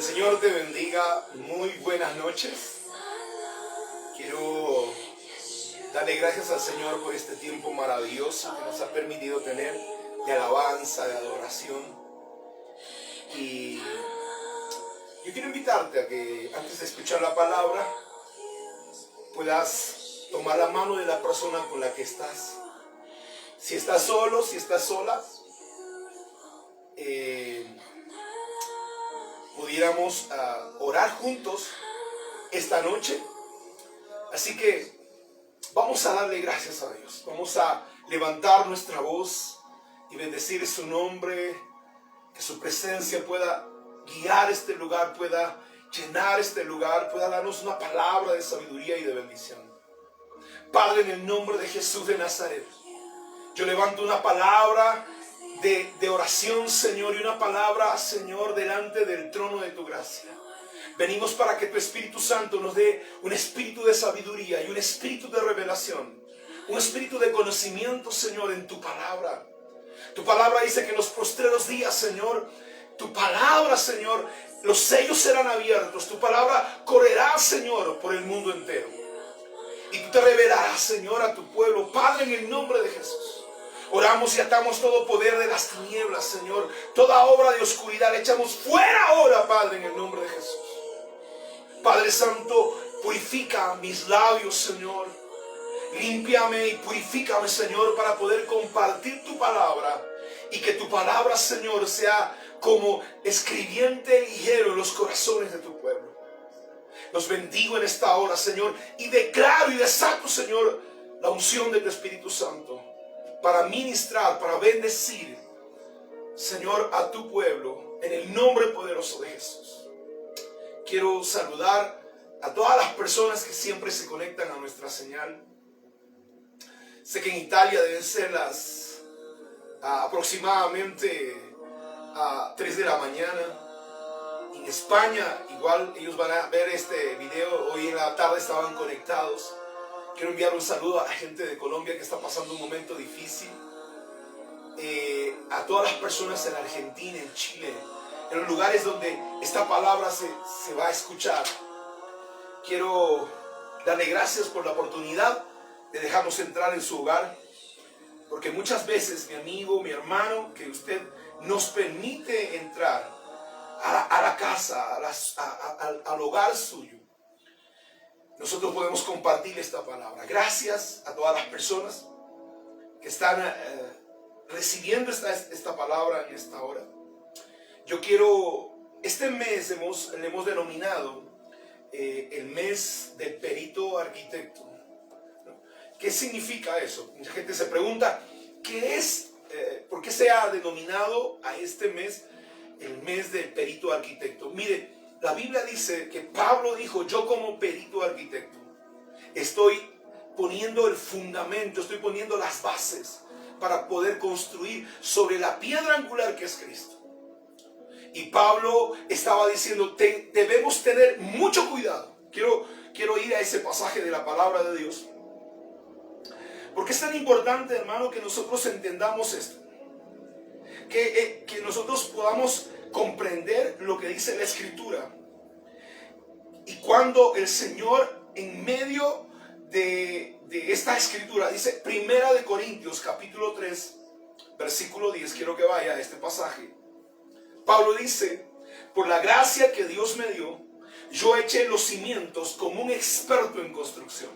El Señor te bendiga, muy buenas noches. Quiero darle gracias al Señor por este tiempo maravilloso que nos ha permitido tener de alabanza, de adoración. Y yo quiero invitarte a que antes de escuchar la palabra puedas tomar la mano de la persona con la que estás. Si estás solo, si estás sola, pudiéramos orar juntos esta noche. Así que vamos a darle gracias a Dios. Vamos a levantar nuestra voz y bendecir su nombre. Que su presencia pueda guiar este lugar, pueda llenar este lugar, pueda darnos una palabra de sabiduría y de bendición. Padre, en el nombre de Jesús de Nazaret, yo levanto una palabra de oración, Señor, y una palabra, Señor, delante del trono de tu gracia. Venimos para que tu Espíritu Santo nos dé un espíritu de sabiduría y un espíritu de revelación, un espíritu de conocimiento, Señor, en tu palabra. Tu palabra dice que en los postreros días, Señor, tu palabra, Señor, los sellos serán abiertos. Tu palabra correrá, Señor, por el mundo entero. Y tú te revelarás, Señor, a tu pueblo. Padre, en el nombre de Jesús, oramos y atamos todo poder de las tinieblas, Señor. Toda obra de oscuridad le echamos fuera ahora, Padre, en el nombre de Jesús. Padre Santo, purifica mis labios, Señor. Límpiame y purifícame, Señor, para poder compartir tu palabra. Y que tu palabra, Señor, sea como escribiente ligero en los corazones de tu pueblo. Los bendigo en esta hora, Señor, y declaro y desato, Señor, la unción de tu Espíritu Santo para ministrar, para bendecir, Señor, a tu pueblo en el nombre poderoso de Jesús. Quiero saludar a todas las personas que siempre se conectan a nuestra señal. Sé que en Italia deben ser las aproximadamente 3 de la mañana. En España igual ellos van a ver este video. Hoy en la tarde estaban conectados. Quiero enviar un saludo a la gente de Colombia que está pasando un momento difícil. A todas las personas en Argentina, en Chile, en los lugares donde esta palabra se va a escuchar. Quiero darle gracias por la oportunidad de dejarnos entrar en su hogar, porque muchas veces, mi amigo, mi hermano, que usted nos permite entrar a la casa, al hogar suyo, nosotros podemos compartir esta palabra. Gracias a todas las personas que están recibiendo esta palabra en esta hora. Yo quiero, este mes le hemos denominado el mes del perito arquitecto. ¿Qué significa eso? Mucha gente se pregunta, ¿qué es? ¿Por qué se ha denominado a este mes el mes del perito arquitecto? Mire, la Biblia dice que Pablo dijo, yo como perito arquitecto estoy poniendo el fundamento, estoy poniendo las bases para poder construir sobre la piedra angular que es Cristo. Y Pablo estaba diciendo, debemos tener mucho cuidado. Quiero ir a ese pasaje de la palabra de Dios. Porque es tan importante, hermano, que nosotros entendamos esto. Que nosotros podamos comprender lo que dice la Escritura. Y cuando el Señor, en medio de esta Escritura, dice Primera de Corintios, capítulo 3, versículo 10, quiero que vaya a este pasaje. Pablo dice, por la gracia que Dios me dio, yo eché los cimientos como un experto en construcción.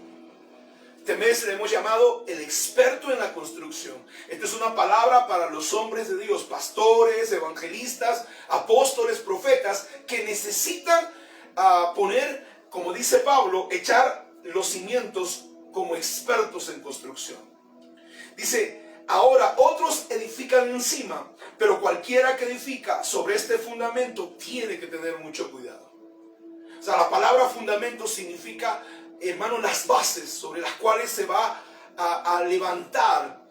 Este mes le hemos llamado el experto en la construcción. Esta es una palabra para los hombres de Dios, pastores, evangelistas, apóstoles, profetas, que necesitan poner, como dice Pablo, echar los cimientos como expertos en construcción. Dice, ahora otros edifican encima, pero cualquiera que edifica sobre este fundamento tiene que tener mucho cuidado. O sea, la palabra fundamento significa, hermano, las bases sobre las cuales se va a levantar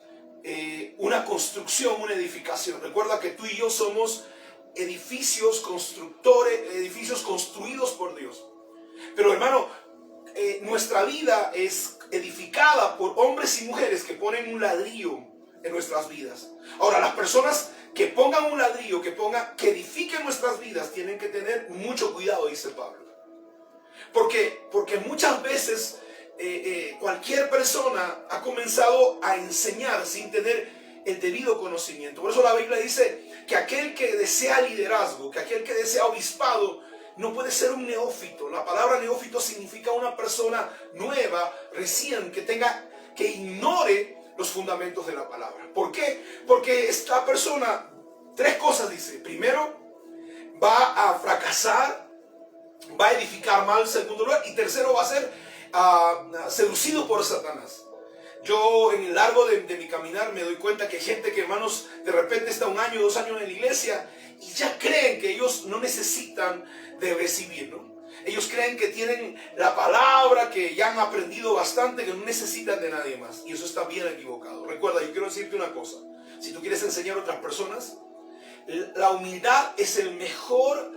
una construcción, una edificación. Recuerda que tú y yo somos edificios construidos por Dios. Pero, hermano, nuestra vida es edificada por hombres y mujeres que ponen un ladrillo en nuestras vidas. Ahora, las personas que pongan un ladrillo, que edifiquen nuestras vidas, tienen que tener mucho cuidado, dice Pablo. Porque muchas veces cualquier persona ha comenzado a enseñar sin tener el debido conocimiento. Por eso la Biblia dice que aquel que desea liderazgo, que aquel que desea obispado, no puede ser un neófito. La palabra neófito significa una persona nueva, recién, que ignore los fundamentos de la palabra. ¿Por qué? Porque esta persona, tres cosas dice. Primero, va a fracasar, va a edificar mal en segundo lugar, y tercero, va a ser seducido por Satanás. Yo en el largo de mi caminar me doy cuenta que hay gente que, hermanos, de repente está 1 año, 2 años en la iglesia y ya creen que ellos no necesitan de recibir, ¿no? Ellos creen que tienen la palabra, que ya han aprendido bastante, que no necesitan de nadie más. Y eso está bien equivocado. Recuerda, yo quiero decirte una cosa. Si tú quieres enseñar a otras personas, la humildad es el mejor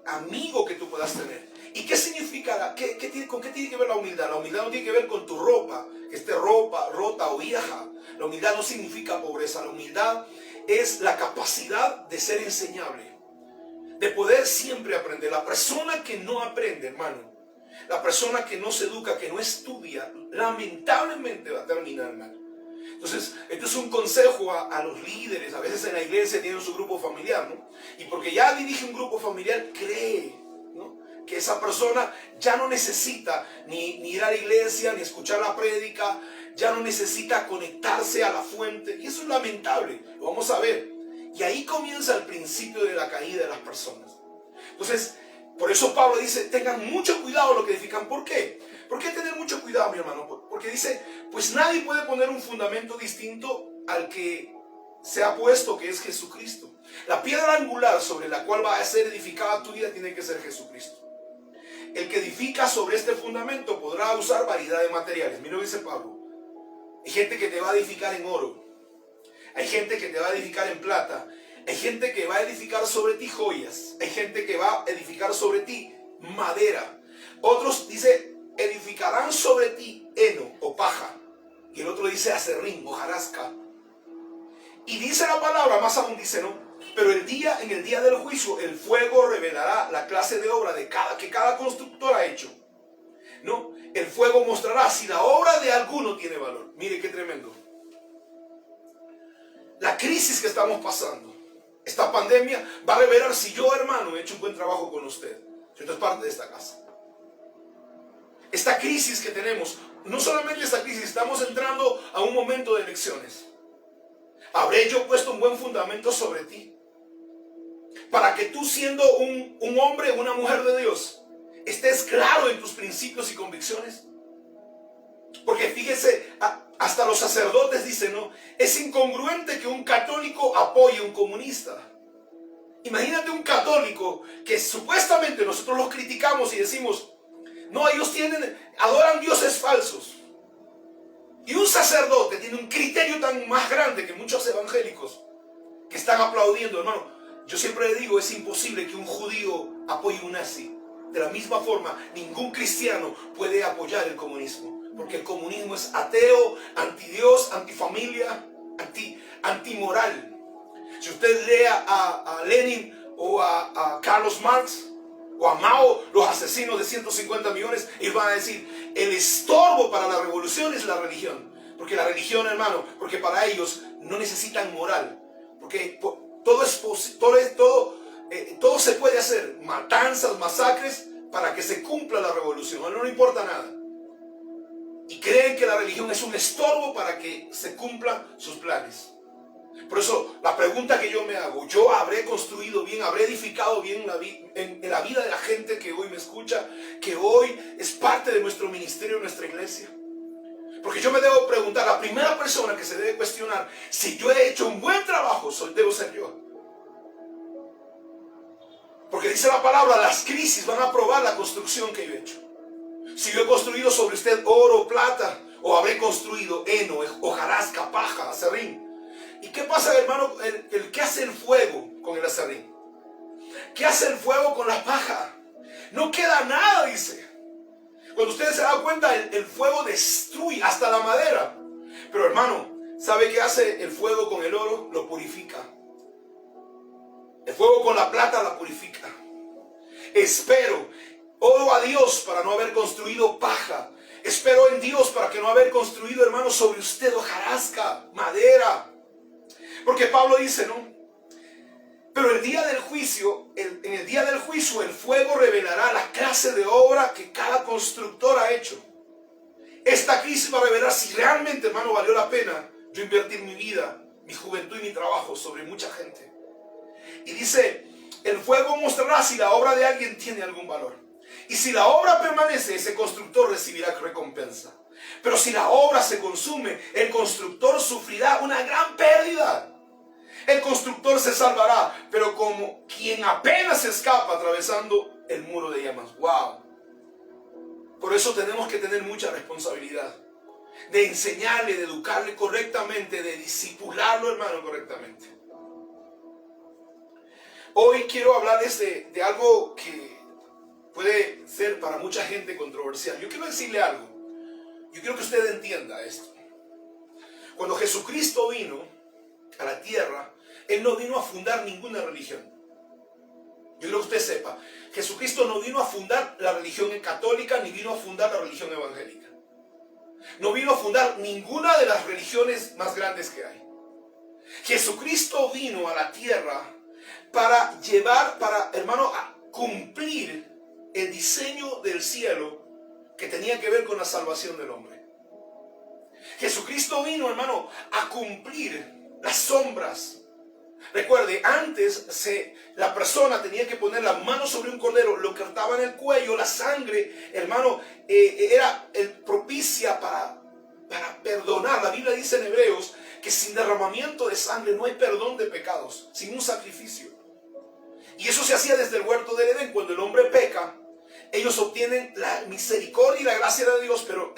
amigo que tú puedas tener. ¿Y qué significa? ¿Con qué tiene que ver la humildad? La humildad no tiene que ver con tu ropa, que esté rota o vieja. La humildad no significa pobreza. La humildad es la capacidad de ser enseñable, de poder siempre aprender. La persona que no aprende, hermano, la persona que no se educa, que no estudia, lamentablemente va a terminar mal. Entonces, esto es un consejo a los líderes. A veces en la iglesia tienen su grupo familiar, ¿no? Y porque ya dirige un grupo familiar, cree, ¿no?, que esa persona ya no necesita ni ir a la iglesia, ni escuchar la prédica, ya no necesita conectarse a la fuente. Y eso es lamentable, lo vamos a ver. Y ahí comienza el principio de la caída de las personas. Entonces, por eso Pablo dice, tengan mucho cuidado lo que edifican. ¿Por qué? ¿Por qué tener mucho cuidado, mi hermano? Porque dice, pues nadie puede poner un fundamento distinto al que se ha puesto, que es Jesucristo. La piedra angular sobre la cual va a ser edificada tu vida tiene que ser Jesucristo. El que edifica sobre este fundamento podrá usar variedad de materiales. Mira lo que dice Pablo. Hay gente que te va a edificar en oro. Hay gente que te va a edificar en plata. Hay gente que va a edificar sobre ti joyas. Hay gente que va a edificar sobre ti madera. Otros, dice, edificarán sobre ti heno o paja. Y el otro dice aserrín, hojarasca. Y dice la palabra, más aún dice, ¿no? Pero en el día del juicio, el fuego revelará la clase de obra que cada constructor ha hecho. ¿No? El fuego mostrará si la obra de alguno tiene valor. Mire qué tremendo. La crisis que estamos pasando, esta pandemia, va a revelar si yo, hermano, he hecho un buen trabajo con usted. Si usted es parte de esta casa. Esta crisis que tenemos, no solamente esta crisis, estamos entrando a un momento de elecciones. ¿Habré yo puesto un buen fundamento sobre ti? Para que tú, siendo un hombre o una mujer de Dios, estés claro en tus principios y convicciones. Porque fíjese, hasta los sacerdotes dicen, ¿no? Es incongruente que un católico apoye a un comunista. Imagínate un católico que supuestamente nosotros los criticamos y decimos, no, ellos adoran dioses falsos. Y un sacerdote tiene un criterio tan más grande que muchos evangélicos que están aplaudiendo, hermano. Yo siempre le digo, es imposible que un judío apoye un nazi. De la misma forma, ningún cristiano puede apoyar el comunismo. Porque el comunismo es ateo, antidios, antifamilia, antimoral. Si usted lee a Lenin o a Carlos Marx o a Mao, los asesinos de 150 millones, ellos van a decir, el estorbo para la revolución es la religión. Porque la religión, hermano, porque para ellos no necesitan moral. Porque todo se puede hacer, matanzas, masacres, para que se cumpla la revolución. No importa nada. Y creen que la religión es un estorbo para que se cumplan sus planes. Por eso, la pregunta que yo me hago, ¿yo habré construido bien, habré edificado bien en la vida de la gente que hoy me escucha, que hoy es parte de nuestro ministerio, nuestra iglesia? Porque yo me debo preguntar, la primera persona que se debe cuestionar si yo he hecho un buen trabajo, debo ser yo. Porque dice la palabra, las crisis van a probar la construcción que yo he hecho. Si yo he construido sobre usted oro, plata, o habré construido heno, hojarasca, paja, aserrín. ¿Y qué pasa, hermano? ¿Qué hace el fuego con el aserrín? ¿Qué hace el fuego con la paja? No queda nada, dice. Cuando ustedes se dan cuenta, el fuego destruye hasta la madera. Pero hermano, ¿Sabe qué hace el fuego con el oro? Lo purifica. El fuego con la plata la purifica. Oro a Dios para no haber construido paja. Espero en Dios para que no haber construido, hermanos, sobre usted hojarasca, madera. Porque Pablo dice, ¿no? Pero el día del juicio, en el día del juicio, el fuego revelará la clase de obra que cada constructor ha hecho. Esta crisis va a revelar si realmente, hermano, valió la pena yo invertir mi vida, mi juventud y mi trabajo sobre mucha gente. Y dice, el fuego mostrará si la obra de alguien tiene algún valor. Y si la obra permanece, ese constructor recibirá recompensa. Pero si la obra se consume, el constructor sufrirá una gran pérdida. El constructor se salvará, pero como quien apenas escapa atravesando el muro de llamas. ¡Wow! Por eso tenemos que tener mucha responsabilidad de enseñarle, de educarle correctamente, de discipularlo, hermano, correctamente. Hoy quiero hablarles de algo que puede ser para mucha gente controversial. Yo quiero decirle algo. Yo quiero que usted entienda esto. Cuando Jesucristo vino a la tierra, Él no vino a fundar ninguna religión. Yo quiero que usted sepa, Jesucristo no vino a fundar la religión católica, ni vino a fundar la religión evangélica. No vino a fundar ninguna de las religiones más grandes que hay. Jesucristo vino a la tierra para hermano, a cumplir el diseño del cielo que tenía que ver con la salvación del hombre. Jesucristo vino, hermano, a cumplir las sombras. Recuerde, antes la persona tenía que poner la mano sobre un cordero, lo cortaba en el cuello, la sangre, hermano, era propicia para perdonar. La Biblia dice en Hebreos que sin derramamiento de sangre no hay perdón de pecados, sin un sacrificio. Y eso se hacía desde el huerto del Edén. Cuando el hombre peca, ellos obtienen la misericordia y la gracia de Dios, pero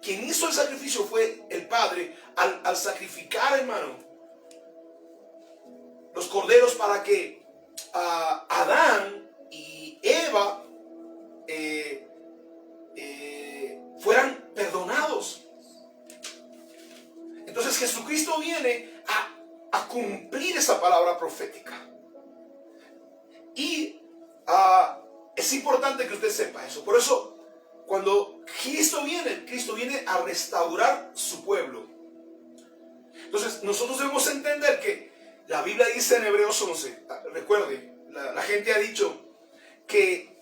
quien hizo el sacrificio fue el Padre al sacrificar, hermano, los corderos para que Adán y Eva fueran perdonados. Entonces Jesucristo viene a cumplir esa palabra profética. Y es importante que usted sepa eso. Por eso, cuando Cristo viene a restaurar su pueblo. Entonces, nosotros debemos entender que la Biblia dice en Hebreos 11, recuerde, la gente ha dicho que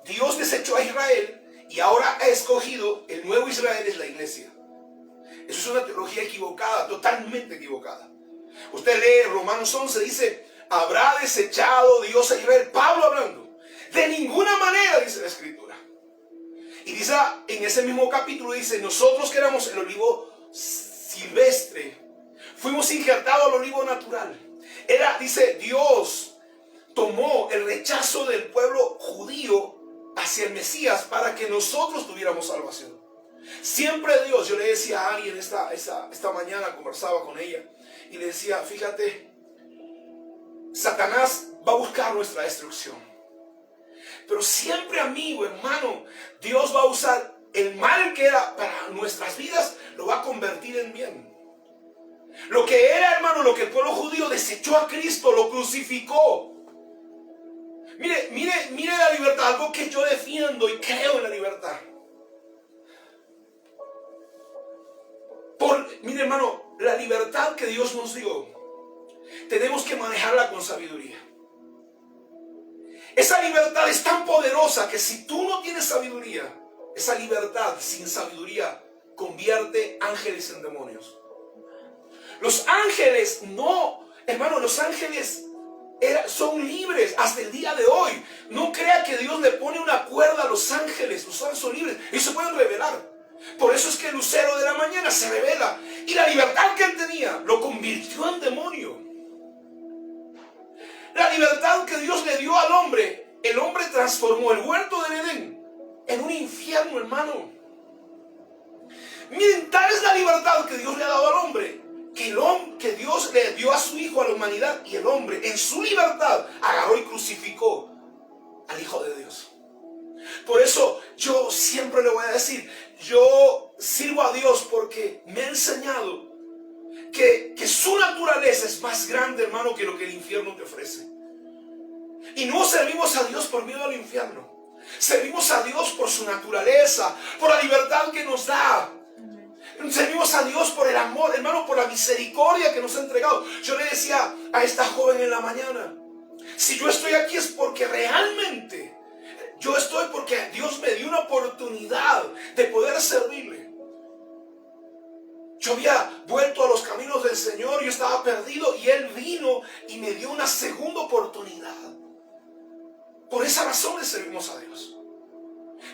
Dios desechó a Israel y ahora ha escogido el nuevo Israel, es la iglesia. Eso es una teología equivocada, totalmente equivocada. Usted lee Romanos 11, dice, ¿habrá desechado Dios a Israel? Pablo hablando. De ninguna manera, dice la Escritura. Y dice, en ese mismo capítulo dice, nosotros que éramos el olivo silvestre, fuimos injertados al olivo natural. Dice, Dios tomó el rechazo del pueblo judío hacia el Mesías para que nosotros tuviéramos salvación. Siempre Dios, yo le decía a alguien esta mañana, conversaba con ella y le decía, fíjate, Satanás va a buscar nuestra destrucción. Pero siempre, amigo, hermano, Dios va a usar el mal que era para nuestras vidas, lo va a convertir en bien. Lo que era, hermano, lo que el pueblo judío desechó a Cristo, lo crucificó. Mire la libertad, algo que yo defiendo y creo en la libertad. Mire, hermano, la libertad que Dios nos dio, tenemos que manejarla con sabiduría. Esa libertad es tan poderosa que si tú no tienes sabiduría, esa libertad sin sabiduría convierte ángeles en demonios. Los ángeles no, hermano, los ángeles son libres hasta el día de hoy. No crea que Dios le pone una cuerda a los ángeles. Los ángeles son libres y se pueden rebelar. Por eso es que el lucero de la mañana se revela. Y la libertad que él tenía lo convirtió en demonio. La libertad que Dios le dio al hombre, el hombre transformó el huerto del Edén en un infierno, hermano. Miren, tal es la libertad que Dios le ha dado al hombre, que Dios le dio a su Hijo, a la humanidad, y el hombre en su libertad agarró y crucificó al Hijo de Dios. Por eso yo siempre le voy a decir, yo sirvo a Dios porque me ha enseñado que su naturaleza es más grande, hermano, que lo que el infierno te ofrece. Y no servimos a Dios por miedo al infierno. Servimos a Dios por su naturaleza, por la libertad que nos da. Servimos a Dios por el amor, hermano, por la misericordia que nos ha entregado. Yo le decía a esta joven en la mañana, si yo estoy aquí es porque realmente yo estoy porque Dios me dio una oportunidad de poder servirle. Yo había vuelto a los caminos del Señor, yo estaba perdido y Él vino y me dio una segunda oportunidad. Por esa razón le servimos a Dios.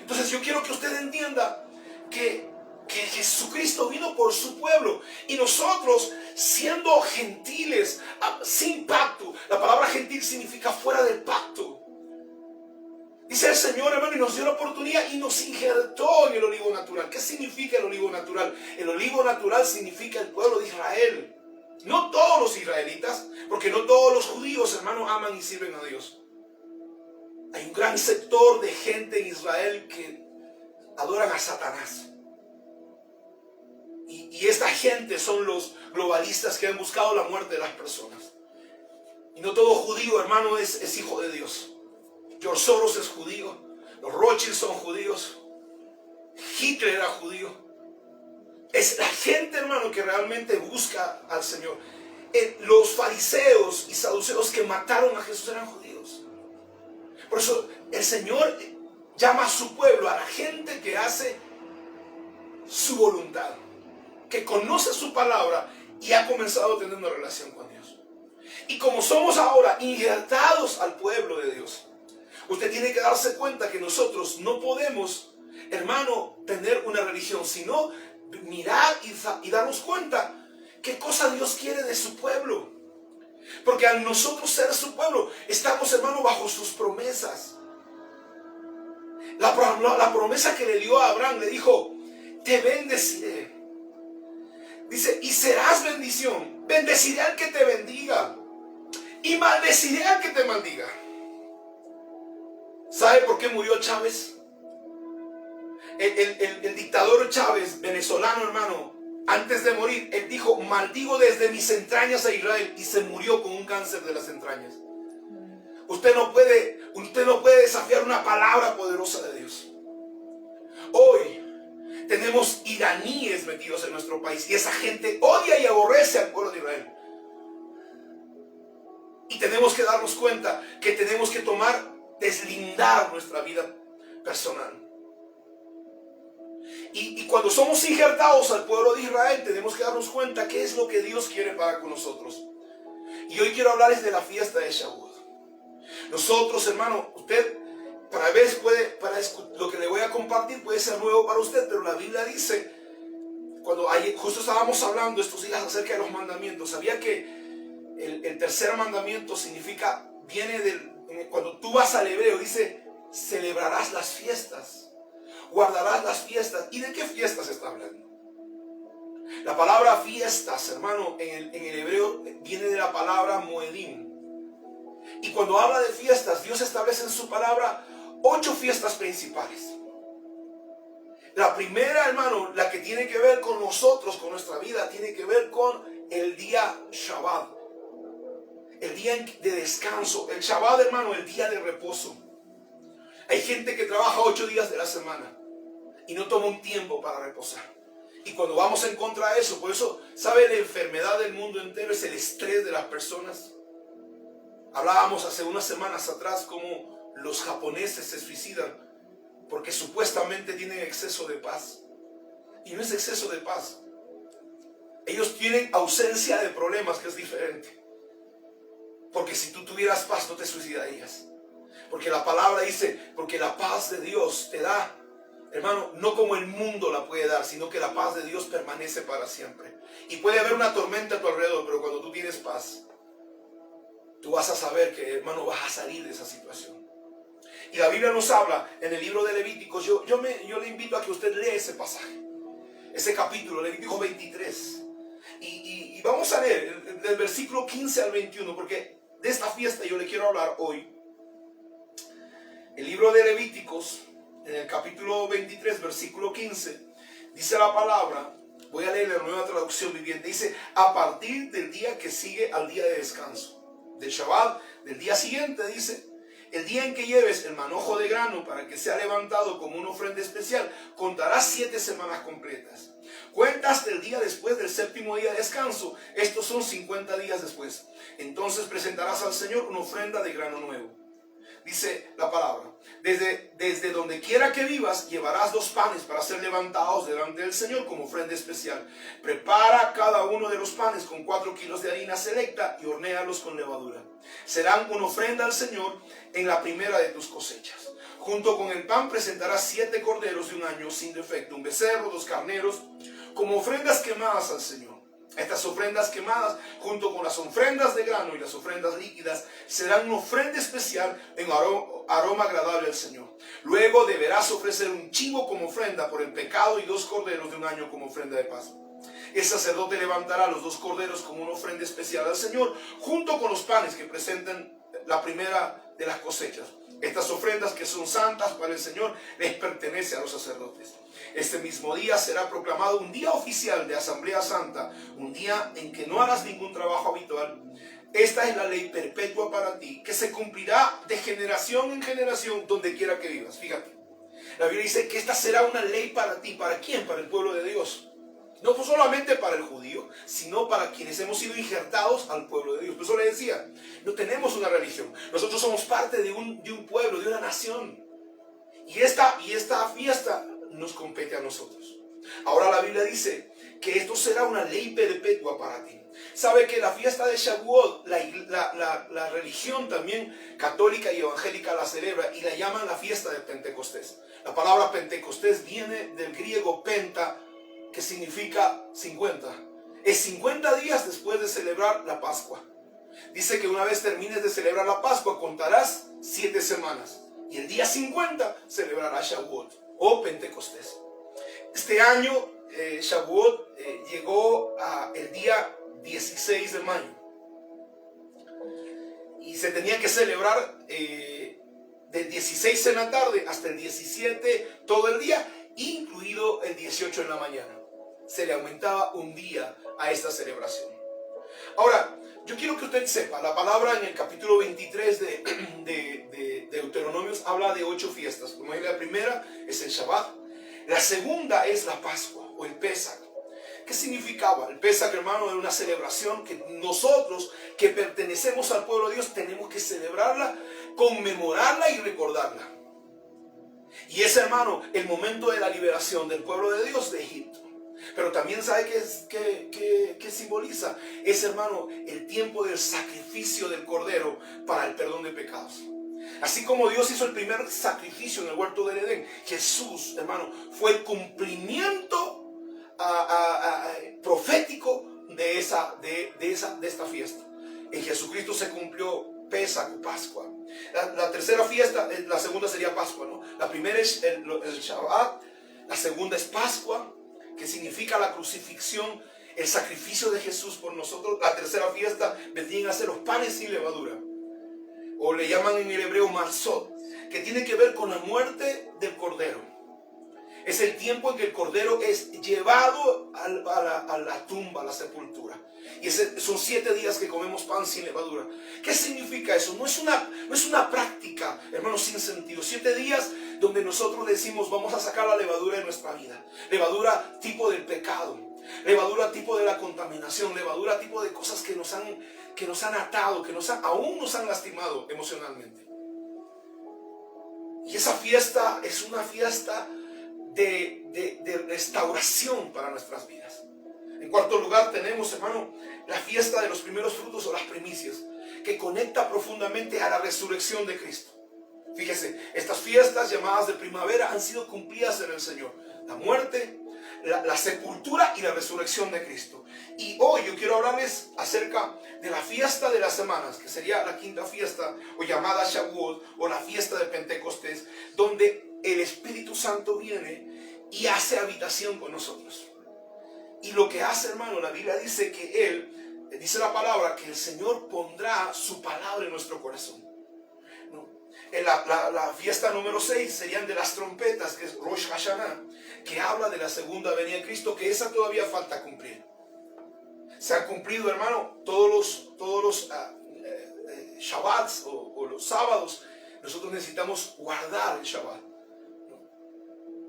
Entonces yo quiero que usted entienda que Jesucristo vino por su pueblo y nosotros siendo gentiles, sin pacto. La palabra gentil significa fuera del pacto. Dice el Señor, hermano, y nos dio la oportunidad y nos injertó en el olivo natural. ¿Qué significa el olivo natural? El olivo natural significa el pueblo de Israel. No todos los israelitas, porque no todos los judíos, hermano, aman y sirven a Dios. Hay un gran sector de gente en Israel que adoran a Satanás. Y esta gente son los globalistas que han buscado la muerte de las personas. Y no todo judío, hermano, es hijo de Dios. George Soros es judío. Los Rothschild son judíos. Hitler era judío. Es la gente, hermano, que realmente busca al Señor. Los fariseos y saduceos que mataron a Jesús eran judíos. Por eso el Señor llama a su pueblo, a la gente que hace su voluntad, que conoce su palabra y ha comenzado a tener una relación con Dios. Y como somos ahora injertados al pueblo de Dios, usted tiene que darse cuenta que nosotros no podemos, hermano, tener una religión, sino mirar y darnos cuenta qué cosa Dios quiere de su pueblo. Porque al nosotros ser su pueblo, estamos, hermano, bajo sus promesas. La promesa que le dio a Abraham, le dijo, te bendeciré. Dice, y serás bendición. Bendeciré al que te bendiga y maldeciré al que te maldiga. ¿Sabe por qué murió Chávez? El dictador Chávez, venezolano, hermano, antes de morir, él dijo, maldigo desde mis entrañas a Israel, y se murió con un cáncer de las entrañas. Usted no puede desafiar una palabra poderosa de Dios. Hoy tenemos iraníes metidos en nuestro país y esa gente odia y aborrece al pueblo de Israel. Y tenemos que darnos cuenta que tenemos que deslindar nuestra vida personal. Y cuando somos injertados al pueblo de Israel, tenemos que darnos cuenta qué es lo que Dios quiere para con nosotros. Y hoy quiero hablarles de la fiesta de Shavuot. Nosotros, hermano, usted lo que le voy a compartir puede ser nuevo para usted, pero la Biblia dice, justo estábamos hablando estos días acerca de los mandamientos, ¿sabía que el tercer mandamiento cuando tú vas al hebreo, dice, celebrarás las fiestas? Guardarás las fiestas. ¿Y de qué fiestas está hablando? La palabra fiestas, hermano, en el hebreo viene de la palabra moedim. Y cuando habla de fiestas, Dios establece en su palabra 8 fiestas principales. La primera, hermano, la que tiene que ver con nosotros, con nuestra vida, tiene que ver con el día Shabbat. El día de descanso. El Shabbat, hermano, el día de reposo. Hay gente que trabaja 8 días de la semana y no toma un tiempo para reposar. Y cuando vamos en contra de eso, por eso, ¿sabe? La enfermedad del mundo entero es el estrés de las personas. Hablábamos hace unas semanas atrás cómo los japoneses se suicidan porque supuestamente tienen exceso de paz. Y no es exceso de paz. Ellos tienen ausencia de problemas, que es diferente. Porque si tú tuvieras paz, no te suicidarías. Porque la palabra dice, porque la paz de Dios te da, hermano, no como el mundo la puede dar, sino que la paz de Dios permanece para siempre. Y puede haber una tormenta a tu alrededor, pero cuando tú tienes paz, tú vas a saber que, hermano, vas a salir de esa situación. Y la Biblia nos habla en el libro de Levíticos. Yo le invito a que usted lea ese pasaje, ese capítulo, Levítico 23. Y vamos a leer del versículo 15 al 21, porque de esta fiesta yo le quiero hablar hoy. El libro de Levíticos, en el capítulo 23, versículo 15, dice la palabra, Voy a leer la Nueva Traducción Viviente. Dice, a partir del día que sigue al día de descanso, del Shabbat, del día siguiente, dice, el día en que lleves el manojo de grano para que sea levantado como una ofrenda especial, contarás 7 semanas completas. Cuenta hasta el día después del séptimo día de descanso. Estos son 50 días después. Entonces presentarás al Señor una ofrenda de grano nuevo. Dice la palabra, desde donde quiera que vivas, llevarás 2 panes para ser levantados delante del Señor como ofrenda especial. Prepara cada uno de los panes con 4 kilos de harina selecta y hornéalos con levadura. Serán una ofrenda al Señor en la primera de tus cosechas. Junto con el pan presentarás 7 corderos de un año sin defecto, un becerro, 2 carneros, como ofrendas quemadas al Señor. Estas ofrendas quemadas, junto con las ofrendas de grano y las ofrendas líquidas, serán una ofrenda especial en aroma agradable al Señor. Luego deberás ofrecer un chivo como ofrenda por el pecado y 2 corderos de un año como ofrenda de paz. El sacerdote levantará los 2 corderos como una ofrenda especial al Señor, junto con los panes que presenten la primera de las cosechas. Estas ofrendas que son santas para el Señor les pertenece a los sacerdotes. Este mismo día será proclamado un día oficial de Asamblea Santa, un día en que no harás ningún trabajo habitual. Esta es la ley perpetua para ti, que se cumplirá de generación en generación donde quiera que vivas. Fíjate, la Biblia dice que esta será una ley para ti. ¿Para quién? Para el pueblo de Dios. No solamente para el judío, sino para quienes hemos sido injertados al pueblo de Dios. Por eso le decía, no tenemos una religión. Nosotros somos parte de un pueblo, de una nación. Y esta fiesta nos compete a nosotros. Ahora la Biblia dice que esto será una ley perpetua para ti. Sabe que la fiesta de Shavuot, la religión también católica y evangélica la celebra y la llaman la fiesta de Pentecostés. La palabra Pentecostés viene del griego penta, que significa 50. Es 50 días después de celebrar la Pascua. Dice que una vez termines de celebrar la Pascua, contarás 7 semanas. Y el día 50 celebrarás Shavuot o Pentecostés. Este año Shavuot llegó el día 16 de mayo. Y se tenía que celebrar del 16 en la tarde hasta el 17 todo el día, incluido el 18 en la mañana. Se le aumentaba un día a esta celebración. Ahora, yo quiero que usted sepa, la palabra en el capítulo 23 de Deuteronomios habla de 8 fiestas. Como es, la primera es el Shabbat, la segunda es la Pascua o el Pesach. ¿Qué significaba? El Pesach, hermano, era una celebración que nosotros que pertenecemos al pueblo de Dios tenemos que celebrarla, conmemorarla y recordarla. Y es, hermano, el momento de la liberación del pueblo de Dios de Egipto. Pero también sabe qué simboliza. Es, hermano, el tiempo del sacrificio del cordero para el perdón de pecados. Así como Dios hizo el primer sacrificio en el huerto del Edén, Jesús, hermano, fue el cumplimiento profético de esta fiesta. En Jesucristo se cumplió Pesach o Pascua. La tercera fiesta, la segunda sería Pascua, ¿no? La primera es el Shabbat, la segunda es Pascua, que significa la crucifixión, el sacrificio de Jesús por nosotros. La tercera fiesta vendrían a ser los panes sin levadura, o le llaman en el hebreo matzot, que tiene que ver con la muerte del cordero. Es el tiempo en que el cordero es llevado a la tumba, a la sepultura. Y son 7 días que comemos pan sin levadura. ¿Qué significa eso? No es una práctica, hermano, sin sentido. 7 días donde nosotros decimos vamos a sacar la levadura de nuestra vida. Levadura tipo del pecado. Levadura tipo de la contaminación. Levadura tipo de cosas que nos han atado, aún nos han lastimado emocionalmente. Y esa fiesta es una fiesta de restauración para nuestras vidas. En cuarto lugar tenemos, hermano, la fiesta de los primeros frutos o las primicias, que conecta profundamente a la resurrección de Cristo. Fíjese, estas fiestas llamadas de primavera han sido cumplidas en el Señor. La muerte, la sepultura y la resurrección de Cristo. Y hoy yo quiero hablarles acerca de la fiesta de las semanas, que sería la quinta fiesta, o llamada Shavuot, o la fiesta de Pentecostés, donde el Espíritu Santo viene y hace habitación con nosotros. Y lo que hace, hermano, la Biblia dice que Él, dice la palabra, que el Señor pondrá su palabra en nuestro corazón. ¿No? La fiesta número 6 serían de las trompetas, que es Rosh Hashanah. que habla de la segunda venida de Cristo, que esa todavía falta cumplir. Se han cumplido, hermano, todos los Shabbats o los sábados. Nosotros necesitamos guardar el Shabbat.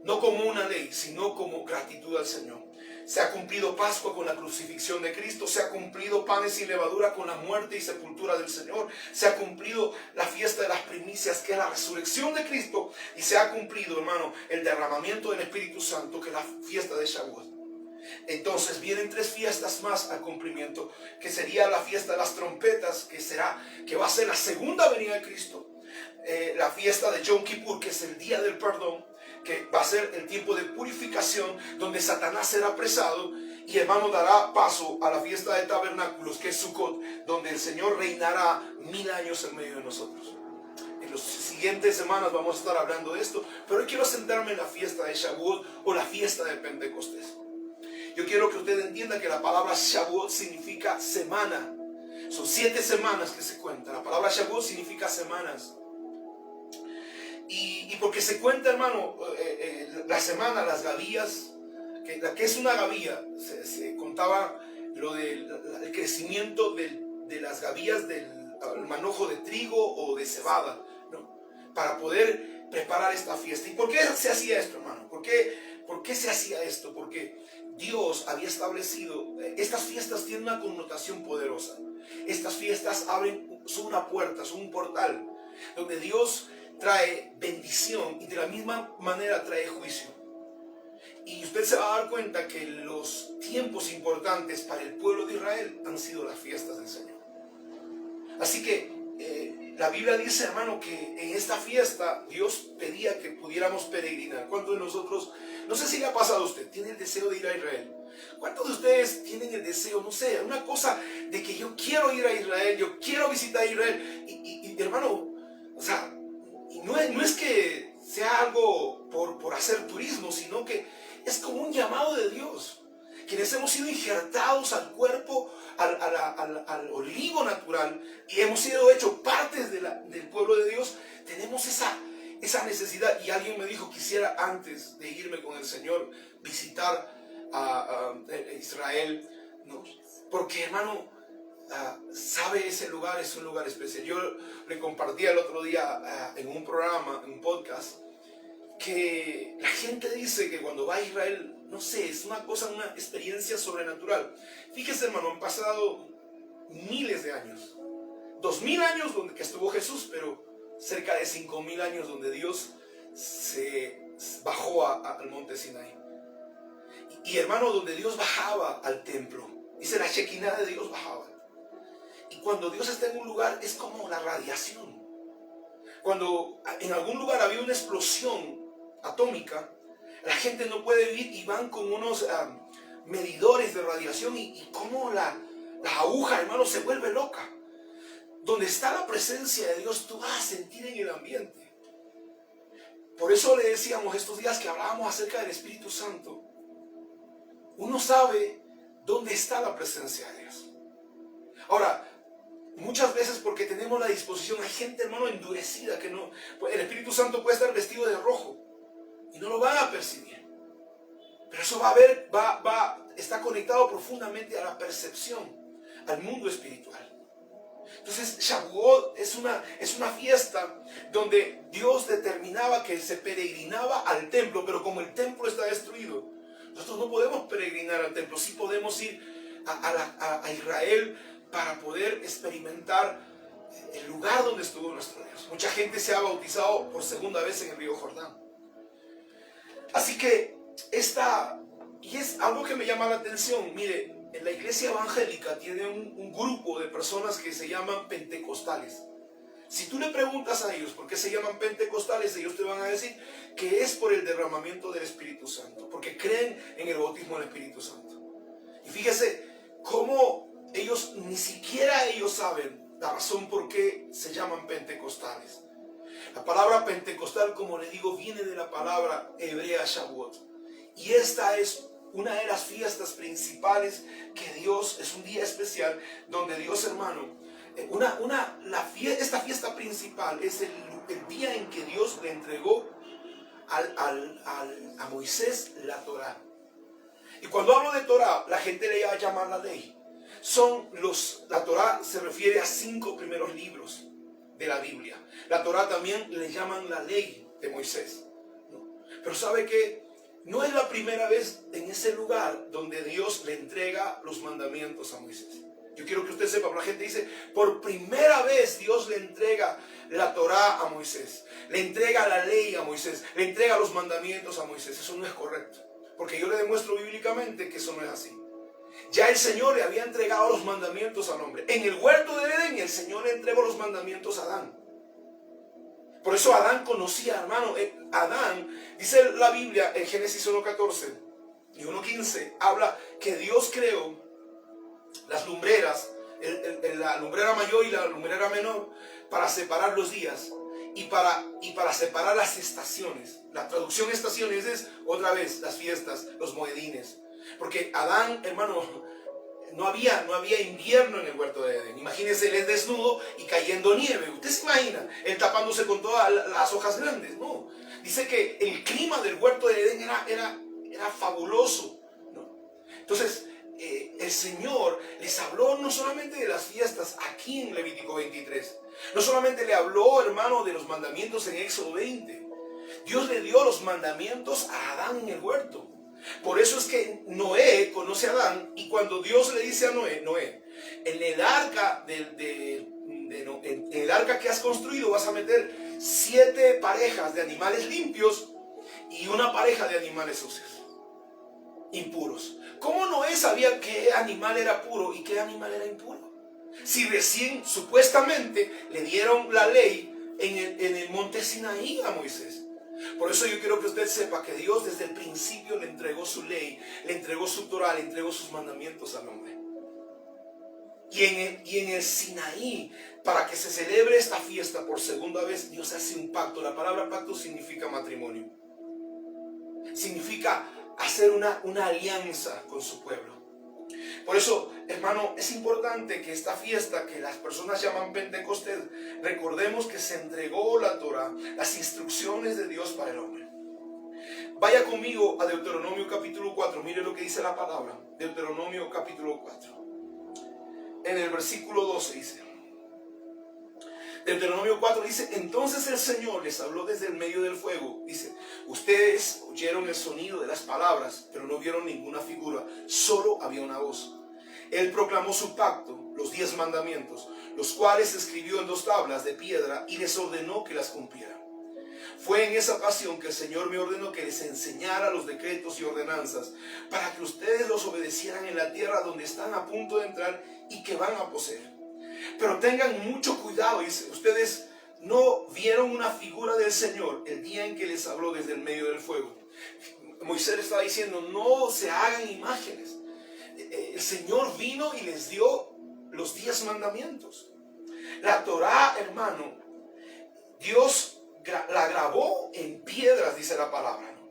No como una ley, sino como gratitud al Señor. Se ha cumplido Pascua con la crucifixión de Cristo. Se ha cumplido panes sin levadura con la muerte y sepultura del Señor. Se ha cumplido la fiesta de las primicias, que es la resurrección de Cristo. Y se ha cumplido, hermano, el derramamiento del Espíritu Santo, que es la fiesta de Shavuot. Entonces vienen 3 fiestas más al cumplimiento, que sería la fiesta de las trompetas, que va a ser la segunda venida de Cristo. La fiesta de Yom Kippur, que es el día del perdón, que va a ser el tiempo de purificación, donde Satanás será apresado, y hermano dará paso a la fiesta de tabernáculos, que es Sukkot, donde el Señor reinará 1000 años en medio de nosotros. En las siguientes semanas vamos a estar hablando de esto, pero hoy quiero centrarme en la fiesta de Shavuot o la fiesta de Pentecostés. Yo quiero que usted entienda que la palabra Shavuot significa semana. Son 7 semanas que se cuentan. La palabra Shavuot significa semanas. Y porque se cuenta, hermano, la semana, las gavillas, que es una gavilla, se contaba lo del el crecimiento de las gavillas del manojo de trigo o de cebada, ¿no? Para poder preparar esta fiesta. ¿Y por qué se hacía esto, hermano? ¿Por qué se hacía esto? Porque Dios había establecido, estas fiestas tienen una connotación poderosa. Estas fiestas son una puerta, son un portal, donde Dios trae bendición y de la misma manera trae juicio. Y usted se va a dar cuenta que los tiempos importantes para el pueblo de Israel han sido las fiestas del Señor. Así que la Biblia dice, hermano, que en esta fiesta Dios pedía que pudiéramos peregrinar. ¿Cuántos de nosotros, no sé si le ha pasado a usted, tiene el deseo de ir a Israel? ¿Cuántos de ustedes tienen el deseo, no sé, una cosa de que yo quiero ir a Israel, yo quiero visitar Israel? Y hermano, o sea, no es que sea algo por hacer turismo, sino que es como un llamado de Dios. Quienes hemos sido injertados al cuerpo, al olivo natural, y hemos sido hechos partes del pueblo de Dios, tenemos esa necesidad. Y alguien me dijo, quisiera antes de irme con el Señor visitar a Israel, ¿no? Porque, hermano, sabe, ese lugar es un lugar especial. Yo le compartí el otro día en un programa, en un podcast, que la gente dice que cuando va a Israel, no sé, es una experiencia sobrenatural. Fíjese, hermano, han pasado miles de años. 2000 años donde que estuvo Jesús, pero cerca de 5000 años donde Dios se bajó al monte Sinaí. Y hermano, donde Dios bajaba al templo, dice la Shekinah de Dios bajaba. Y cuando Dios está en un lugar es como la radiación. Cuando en algún lugar había una explosión atómica, la gente no puede vivir y van con unos medidores de radiación y como la aguja, hermano, se vuelve loca. Donde está la presencia de Dios, tú vas a sentir en el ambiente. Por eso le decíamos estos días que hablábamos acerca del Espíritu Santo. Uno sabe dónde está la presencia de Dios. Ahora, muchas veces porque tenemos la disposición, hay gente, hermano, endurecida, que no, el Espíritu Santo puede estar vestido de rojo y no lo van a percibir. Pero eso está conectado profundamente a la percepción, al mundo espiritual. Entonces, Shavuot es una fiesta donde Dios determinaba que se peregrinaba al templo, pero como el templo está destruido, nosotros no podemos peregrinar al templo. Sí podemos ir a Israel para poder experimentar el lugar donde estuvo nuestro Dios. Mucha gente se ha bautizado por segunda vez en el río Jordán. Así que y es algo que me llama la atención. Mire, en la iglesia evangélica tiene un grupo de personas que se llaman pentecostales. Si tú le preguntas a ellos por qué se llaman pentecostales, ellos te van a decir que es por el derramamiento del Espíritu Santo, porque creen en el bautismo del Espíritu Santo. Y fíjese cómo ni siquiera ellos saben la razón por qué se llaman pentecostales. La palabra pentecostal, como le digo, viene de la palabra hebrea Shavuot. Y esta es una de las fiestas principales que Dios, es un día especial donde Dios, hermano, esta fiesta principal es el día en que Dios le entregó a Moisés la Torá. Y cuando hablo de Torá, la gente le va a llamar la ley. La Torá se refiere a 5 primeros libros de la Biblia. La Torá también le llaman la ley de Moisés, ¿no? Pero sabe que no es la primera vez en ese lugar donde Dios le entrega los mandamientos a Moisés. Yo quiero que usted sepa, la gente dice, por primera vez Dios le entrega la Torá a Moisés, le entrega la ley a Moisés, le entrega los mandamientos a Moisés. Eso no es correcto, porque yo le demuestro bíblicamente que eso no es así. Ya el Señor le había entregado los mandamientos al hombre. En el huerto de Edén, el Señor le entregó los mandamientos a Adán. Por eso Adán conocía, hermano. Adán, dice la Biblia en Génesis 1:14 y 1:15, habla que Dios creó las lumbreras, la lumbrera mayor y la lumbrera menor, para separar los días y para separar las estaciones. La traducción estaciones es otra vez las fiestas, los moedines. Porque Adán, hermano, no había invierno en el huerto de Edén. Imagínense, él es desnudo y cayendo nieve. Usted se imagina, él tapándose con todas las hojas grandes. No, dice que el clima del huerto de Edén era fabuloso, ¿no? Entonces, el Señor les habló no solamente de las fiestas aquí en Levítico 23. No solamente le habló, hermano, de los mandamientos en Éxodo 20. Dios le dio los mandamientos a Adán en el huerto. Por eso es que Noé conoce a Adán, y cuando Dios le dice a Noé, en el arca en el arca que has construido vas a meter 7 parejas de animales limpios y una pareja de animales sucios, impuros. ¿Cómo Noé sabía qué animal era puro y qué animal era impuro? Si recién supuestamente le dieron la ley en el monte Sinaí a Moisés. Por eso yo quiero que usted sepa que Dios desde el principio le entregó su ley, le entregó su Torah, le entregó sus mandamientos al hombre. Y en el Sinaí, para que se celebre esta fiesta por segunda vez, Dios hace un pacto. La palabra pacto significa matrimonio. Significa hacer una alianza con su pueblo. Por eso, hermano, es importante que esta fiesta que las personas llaman Pentecostés, recordemos que se entregó la Torah, las instrucciones de Dios para el hombre. Vaya conmigo a Deuteronomio capítulo 4, mire lo que dice la palabra. Deuteronomio capítulo 4. En el versículo 12 dice, Deuteronomio 4 dice, entonces el Señor les habló desde el medio del fuego. Dice, ustedes oyeron el sonido de las palabras, pero no vieron ninguna figura, solo había una voz. Él proclamó su pacto, los 10 mandamientos, los cuales escribió en 2 tablas de piedra y les ordenó que las cumplieran. Fue en esa ocasión que el Señor me ordenó que les enseñara los decretos y ordenanzas para que ustedes los obedecieran en la tierra donde están a punto de entrar y que van a poseer. Pero tengan mucho cuidado, dice, ustedes no vieron una figura del Señor el día en que les habló desde el medio del fuego. Moisés le estaba diciendo, no se hagan imágenes. El Señor vino y les dio los 10 mandamientos. La Torá, hermano, Dios la grabó en piedras, dice la palabra, ¿no?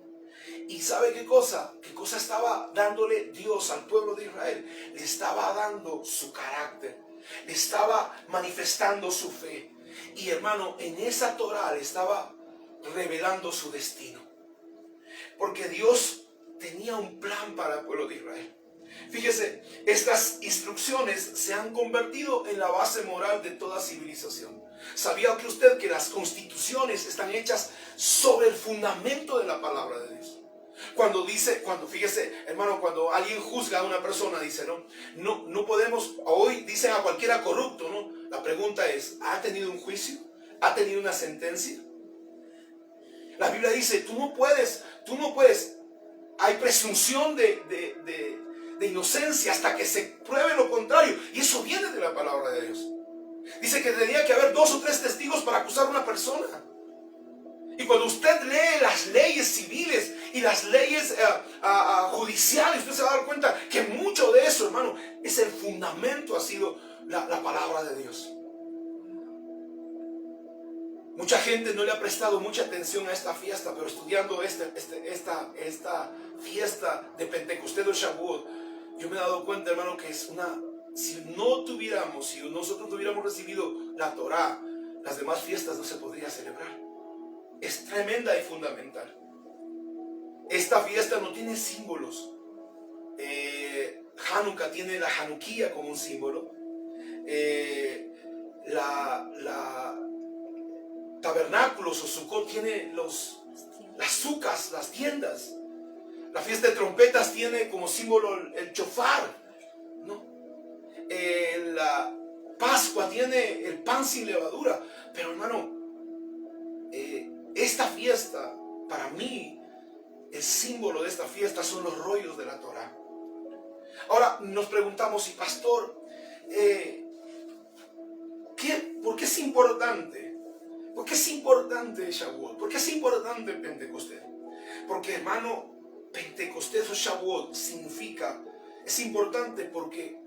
Y ¿sabe qué cosa? ¿Qué cosa estaba dándole Dios al pueblo de Israel? Le estaba dando su carácter, le estaba manifestando su fe. Y hermano, en esa Torá le estaba revelando su destino. Porque Dios tenía un plan para el pueblo de Israel. Fíjese, estas instrucciones se han convertido en la base moral de toda civilización. ¿Sabía que usted que las constituciones están hechas sobre el fundamento de la palabra de Dios? Fíjese, hermano, cuando alguien juzga a una persona, dice, no podemos, hoy dicen a cualquiera corrupto, ¿no? La pregunta es, ¿ha tenido un juicio? ¿Ha tenido una sentencia? La Biblia dice, tú no puedes, hay presunción de inocencia hasta que se pruebe lo contrario. Y eso viene de la palabra de Dios. Dice que tenía que haber 2 o 3 testigos para acusar a una persona. Y cuando usted lee las leyes civiles y las leyes judiciales, usted se va a dar cuenta que mucho de eso, hermano, es el fundamento, ha sido la palabra de Dios. Mucha gente no le ha prestado mucha atención a esta fiesta, pero estudiando esta fiesta de Pentecostés o Shavuot, yo me he dado cuenta, hermano, que es si nosotros tuviéramos recibido la Torá, las demás fiestas no se podrían celebrar. Es tremenda y fundamental. esta fiesta no tiene símbolos. Hanukkah tiene la Hanukkah como un símbolo. La tabernáculos o Sukkot tiene las sucas, las tiendas. La fiesta de trompetas tiene como símbolo el chofar, ¿no? La Pascua tiene el pan sin levadura. Pero hermano, esta fiesta, para mí, el símbolo de esta fiesta son los rollos de la Torá. Ahora nos preguntamos, y pastor, ¿por qué es importante? ¿Por qué es importante Shavuot? ¿Por qué es importante Pentecostés? Porque hermano, Pentecostés o Shavuot es importante porque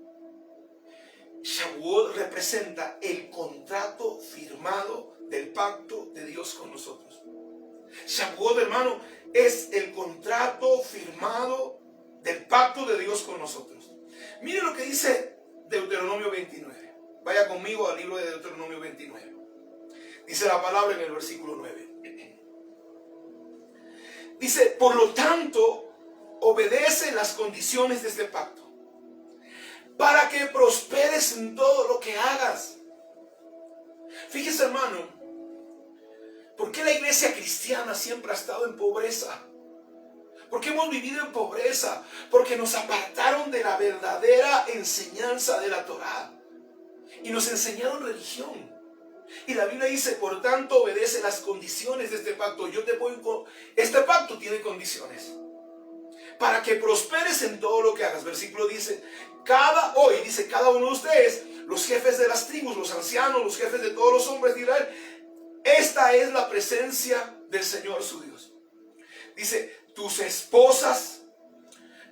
Shavuot representa el contrato firmado del pacto de Dios con nosotros. Shavuot, hermano, es el contrato firmado del pacto de Dios con nosotros. Mire lo que dice Deuteronomio 29. Vaya conmigo al libro de Deuteronomio 29. Dice la palabra en el versículo 9. Dice, por lo tanto, obedece las condiciones de este pacto, para que prosperes en todo lo que hagas. Fíjese, hermano, ¿por qué la iglesia cristiana siempre ha estado en pobreza? ¿Por qué hemos vivido en pobreza? Porque nos apartaron de la verdadera enseñanza de la Torá y nos enseñaron religión. Y la Biblia dice, por tanto, obedece las condiciones de este pacto. Este pacto tiene condiciones para que prosperes en todo lo que hagas. Versículo dice, cada uno de ustedes, los jefes de las tribus, los ancianos, los jefes de todos los hombres de Israel, esta es la presencia del Señor su Dios. Dice, tus esposas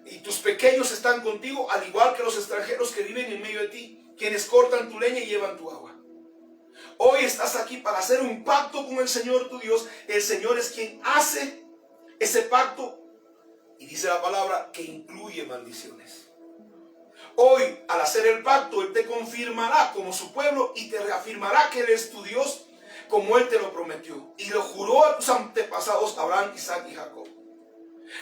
y tus pequeños están contigo, al igual que los extranjeros que viven en medio de ti, quienes cortan tu leña y llevan tu agua. Hoy estás aquí para hacer un pacto con el Señor tu Dios. El Señor es quien hace ese pacto. Y dice la palabra que incluye maldiciones. Hoy, al hacer el pacto, Él te confirmará como su pueblo y te reafirmará que Él es tu Dios, como Él te lo prometió. Y lo juró a tus antepasados, Abraham, Isaac y Jacob.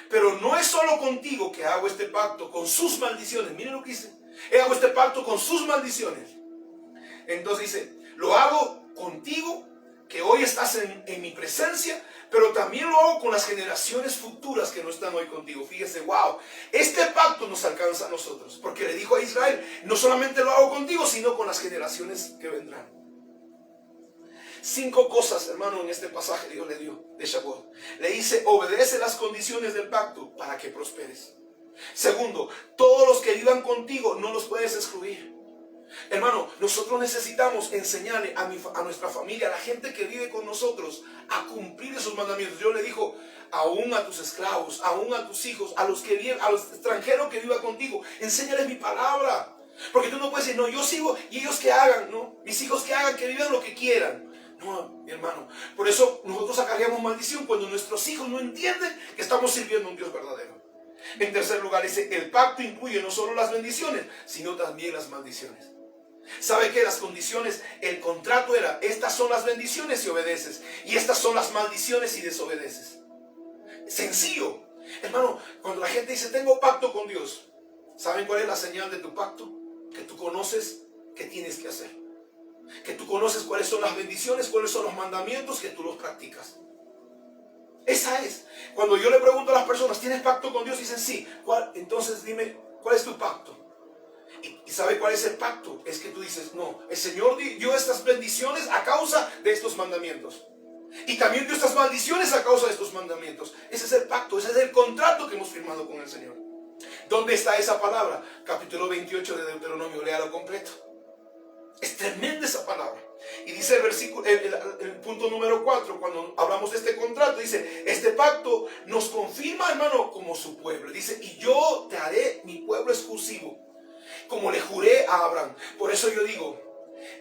Pero no es solo contigo que hago este pacto, con sus maldiciones. Miren lo que dice. Hago este pacto con sus maldiciones. Entonces dice, lo hago contigo, que hoy estás en mi presencia, pero también lo hago con las generaciones futuras que no están hoy contigo. Fíjese, wow, este pacto nos alcanza a nosotros, porque le dijo a Israel, no solamente lo hago contigo, sino con las generaciones que vendrán. 5 cosas, hermano, en este pasaje Dios le dio de Shavuot. Le dice, obedece las condiciones del pacto para que prosperes. Segundo, todos los que vivan contigo no los puedes excluir. Hermano, nosotros necesitamos enseñarle a nuestra familia, a la gente que vive con nosotros, a cumplir esos mandamientos. Dios le dijo, aún a tus esclavos, aún a tus hijos, a los extranjeros que vivan contigo, enséñales mi palabra. Porque tú no puedes decir, no, yo sigo y ellos que hagan, ¿no? Mis hijos que hagan, que vivan lo que quieran. No, mi hermano. Por eso nosotros acarreamos maldición cuando nuestros hijos no entienden que estamos sirviendo a un Dios verdadero. En tercer lugar, dice, el pacto incluye no solo las bendiciones, sino también las maldiciones. ¿Sabe qué? Las condiciones, el contrato era, estas son las bendiciones si obedeces, y estas son las maldiciones si desobedeces. Sencillo. Hermano, cuando la gente dice, tengo pacto con Dios, ¿saben cuál es la señal de tu pacto? Que tú conoces qué tienes que hacer. Que tú conoces cuáles son las bendiciones, cuáles son los mandamientos, que tú los practicas. Esa es. Cuando yo le pregunto a las personas, ¿tienes pacto con Dios? Dicen sí. Entonces dime, ¿cuál es tu pacto? ¿Y sabe cuál es el pacto? Es que tú dices, no, el Señor dio estas bendiciones a causa de estos mandamientos. Y también dio estas maldiciones a causa de estos mandamientos. Ese es el pacto, ese es el contrato que hemos firmado con el Señor. ¿Dónde está esa palabra? Capítulo 28 de Deuteronomio, léalo completo. Es tremenda esa palabra. Y dice el versículo, el punto número 4, cuando hablamos de este contrato, dice, este pacto nos confirma, hermano, como su pueblo. Dice, y yo te haré mi pueblo exclusivo, como le juré a Abraham. Por eso yo digo,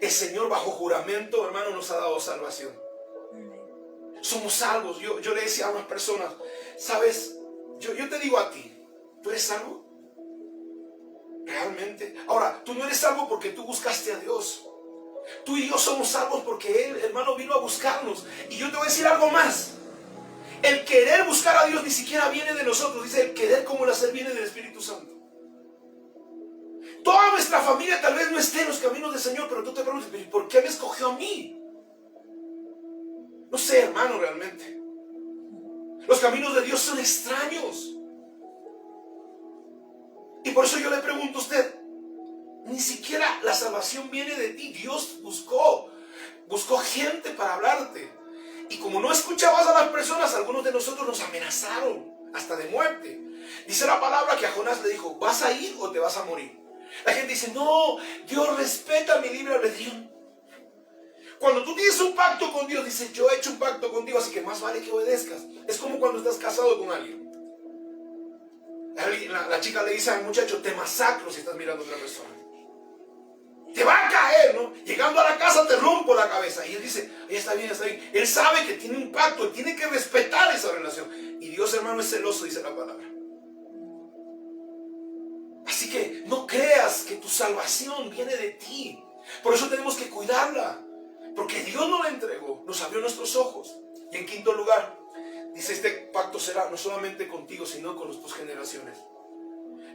el Señor bajo juramento, hermano, nos ha dado salvación. Somos salvos. Yo le decía a unas personas, ¿sabes? Yo te digo a ti, ¿tú eres salvo? Realmente. Ahora, tú no eres salvo porque tú buscaste a Dios. Tú y yo somos salvos porque Él, hermano, vino a buscarnos. Y yo te voy a decir algo más. El querer buscar a Dios ni siquiera viene de nosotros. Dice, el querer como el hacer viene del Espíritu Santo. Toda nuestra familia tal vez no esté en los caminos del Señor, pero tú te preguntas, ¿por qué me escogió a mí? No sé, hermano, realmente. Los caminos de Dios son extraños. Y por eso yo le pregunto a usted, ni siquiera la salvación viene de ti. Dios buscó gente para hablarte. Y como no escuchabas a las personas, algunos de nosotros nos amenazaron hasta de muerte. Dice la palabra que a Jonás le dijo, ¿vas a ir o te vas a morir? La gente dice, no, Dios respeta mi libre albedrío. Cuando tú tienes un pacto con Dios, dice, yo he hecho un pacto contigo, así que más vale que obedezcas. Es como cuando estás casado con alguien. La chica le dice al muchacho, te masacro si estás mirando a otra persona. Te va a caer, ¿no? Llegando a la casa te rompo la cabeza. Y él dice, está bien, está bien. Él sabe que tiene un pacto, él tiene que respetar esa relación. Y Dios, hermano, es celoso, dice la palabra. Así que no creas que tu salvación viene de ti. Por eso tenemos que cuidarla. Porque Dios nos la entregó, nos abrió nuestros ojos. Y en quinto lugar, dice, este pacto será no solamente contigo, sino con tus generaciones.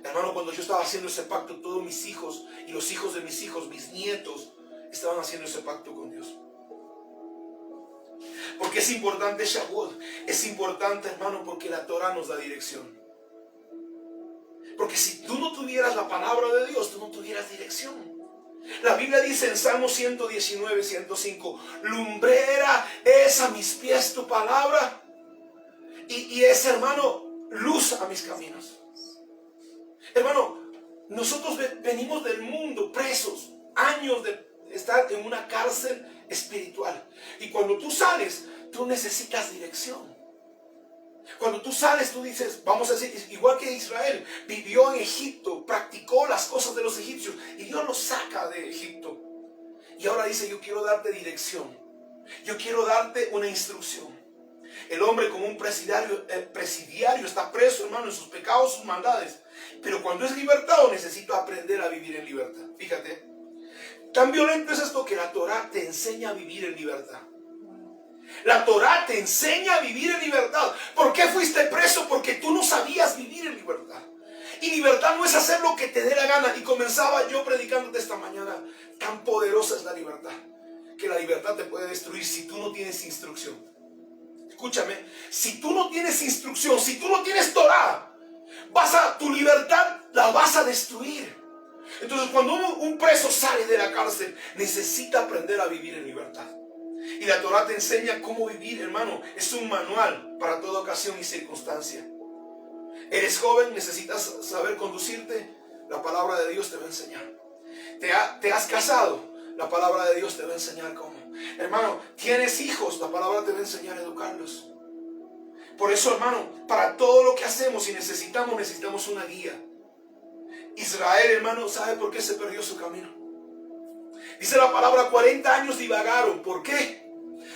Hermano, cuando yo estaba haciendo ese pacto, todos mis hijos y los hijos de mis hijos, mis nietos, estaban haciendo ese pacto con Dios. Porque es importante Shavuot. Es importante, hermano, porque la Torah nos da dirección. Porque si tú no tuvieras la palabra de Dios, tú no tuvieras dirección. La Biblia dice en Salmo 119, 105, lumbrera es a mis pies tu palabra y es, hermano, luz a mis caminos. Hermano, nosotros venimos del mundo presos, años de estar en una cárcel espiritual. Y cuando tú sales, tú necesitas dirección. Cuando tú sales, tú dices, vamos a decir, igual que Israel, vivió en Egipto, practicó las cosas de los egipcios y Dios los saca de Egipto. Y ahora dice, yo quiero darte dirección. Yo quiero darte una instrucción. El hombre como un presidiario está preso, hermano, en sus pecados, sus maldades. Pero cuando es libertado, necesita aprender a vivir en libertad. Fíjate, tan violento es esto que la Torah te enseña a vivir en libertad. La Torah te enseña a vivir en libertad. ¿Por qué fuiste preso? Porque tú no sabías vivir en libertad. Y libertad no es hacer lo que te dé la gana. Y comenzaba yo predicándote esta mañana. Tan poderosa es la libertad, que la libertad te puede destruir si tú no tienes instrucción. Escúchame, si tú no tienes instrucción, si tú no tienes Torah, tu libertad la vas a destruir. Entonces cuando un preso sale de la cárcel, necesita aprender a vivir en libertad. Y la Torah te enseña cómo vivir, hermano. Es un manual para toda ocasión y circunstancia. Eres joven, necesitas saber conducirte. La palabra de Dios te va a enseñar. Te has casado. La palabra de Dios te va a enseñar cómo. Hermano, tienes hijos. La palabra te va a enseñar a educarlos. Por eso, hermano, para todo lo que hacemos y necesitamos una guía. Israel, hermano, ¿sabe por qué se perdió su camino? Dice la palabra, 40 años divagaron. ¿Por qué?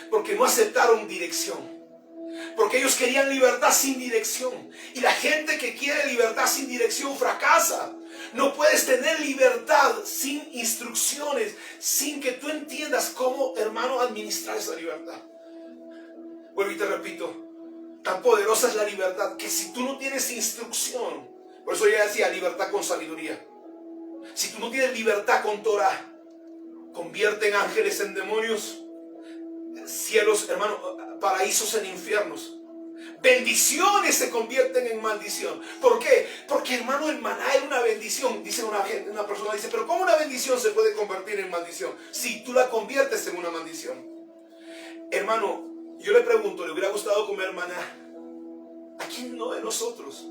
Porque no aceptaron dirección. Porque ellos querían libertad sin dirección. Y la gente que quiere libertad sin dirección fracasa. No puedes tener libertad sin instrucciones, sin que tú entiendas cómo, hermano, administrar esa libertad. Vuelvo y te repito, tan poderosa es la libertad que si tú no tienes instrucción, por eso ya decía libertad con sabiduría. Si tú no tienes libertad con Torah, convierten ángeles en demonios, cielos, hermano, paraísos en infiernos. Bendiciones se convierten en maldición. ¿Por qué? Porque, hermano, el maná era una bendición. Dice una persona, dice, pero ¿cómo una bendición se puede convertir en maldición? Si tú la conviertes en una maldición. Hermano, yo le pregunto, ¿le hubiera gustado comer maná? ¿A quién no de nosotros?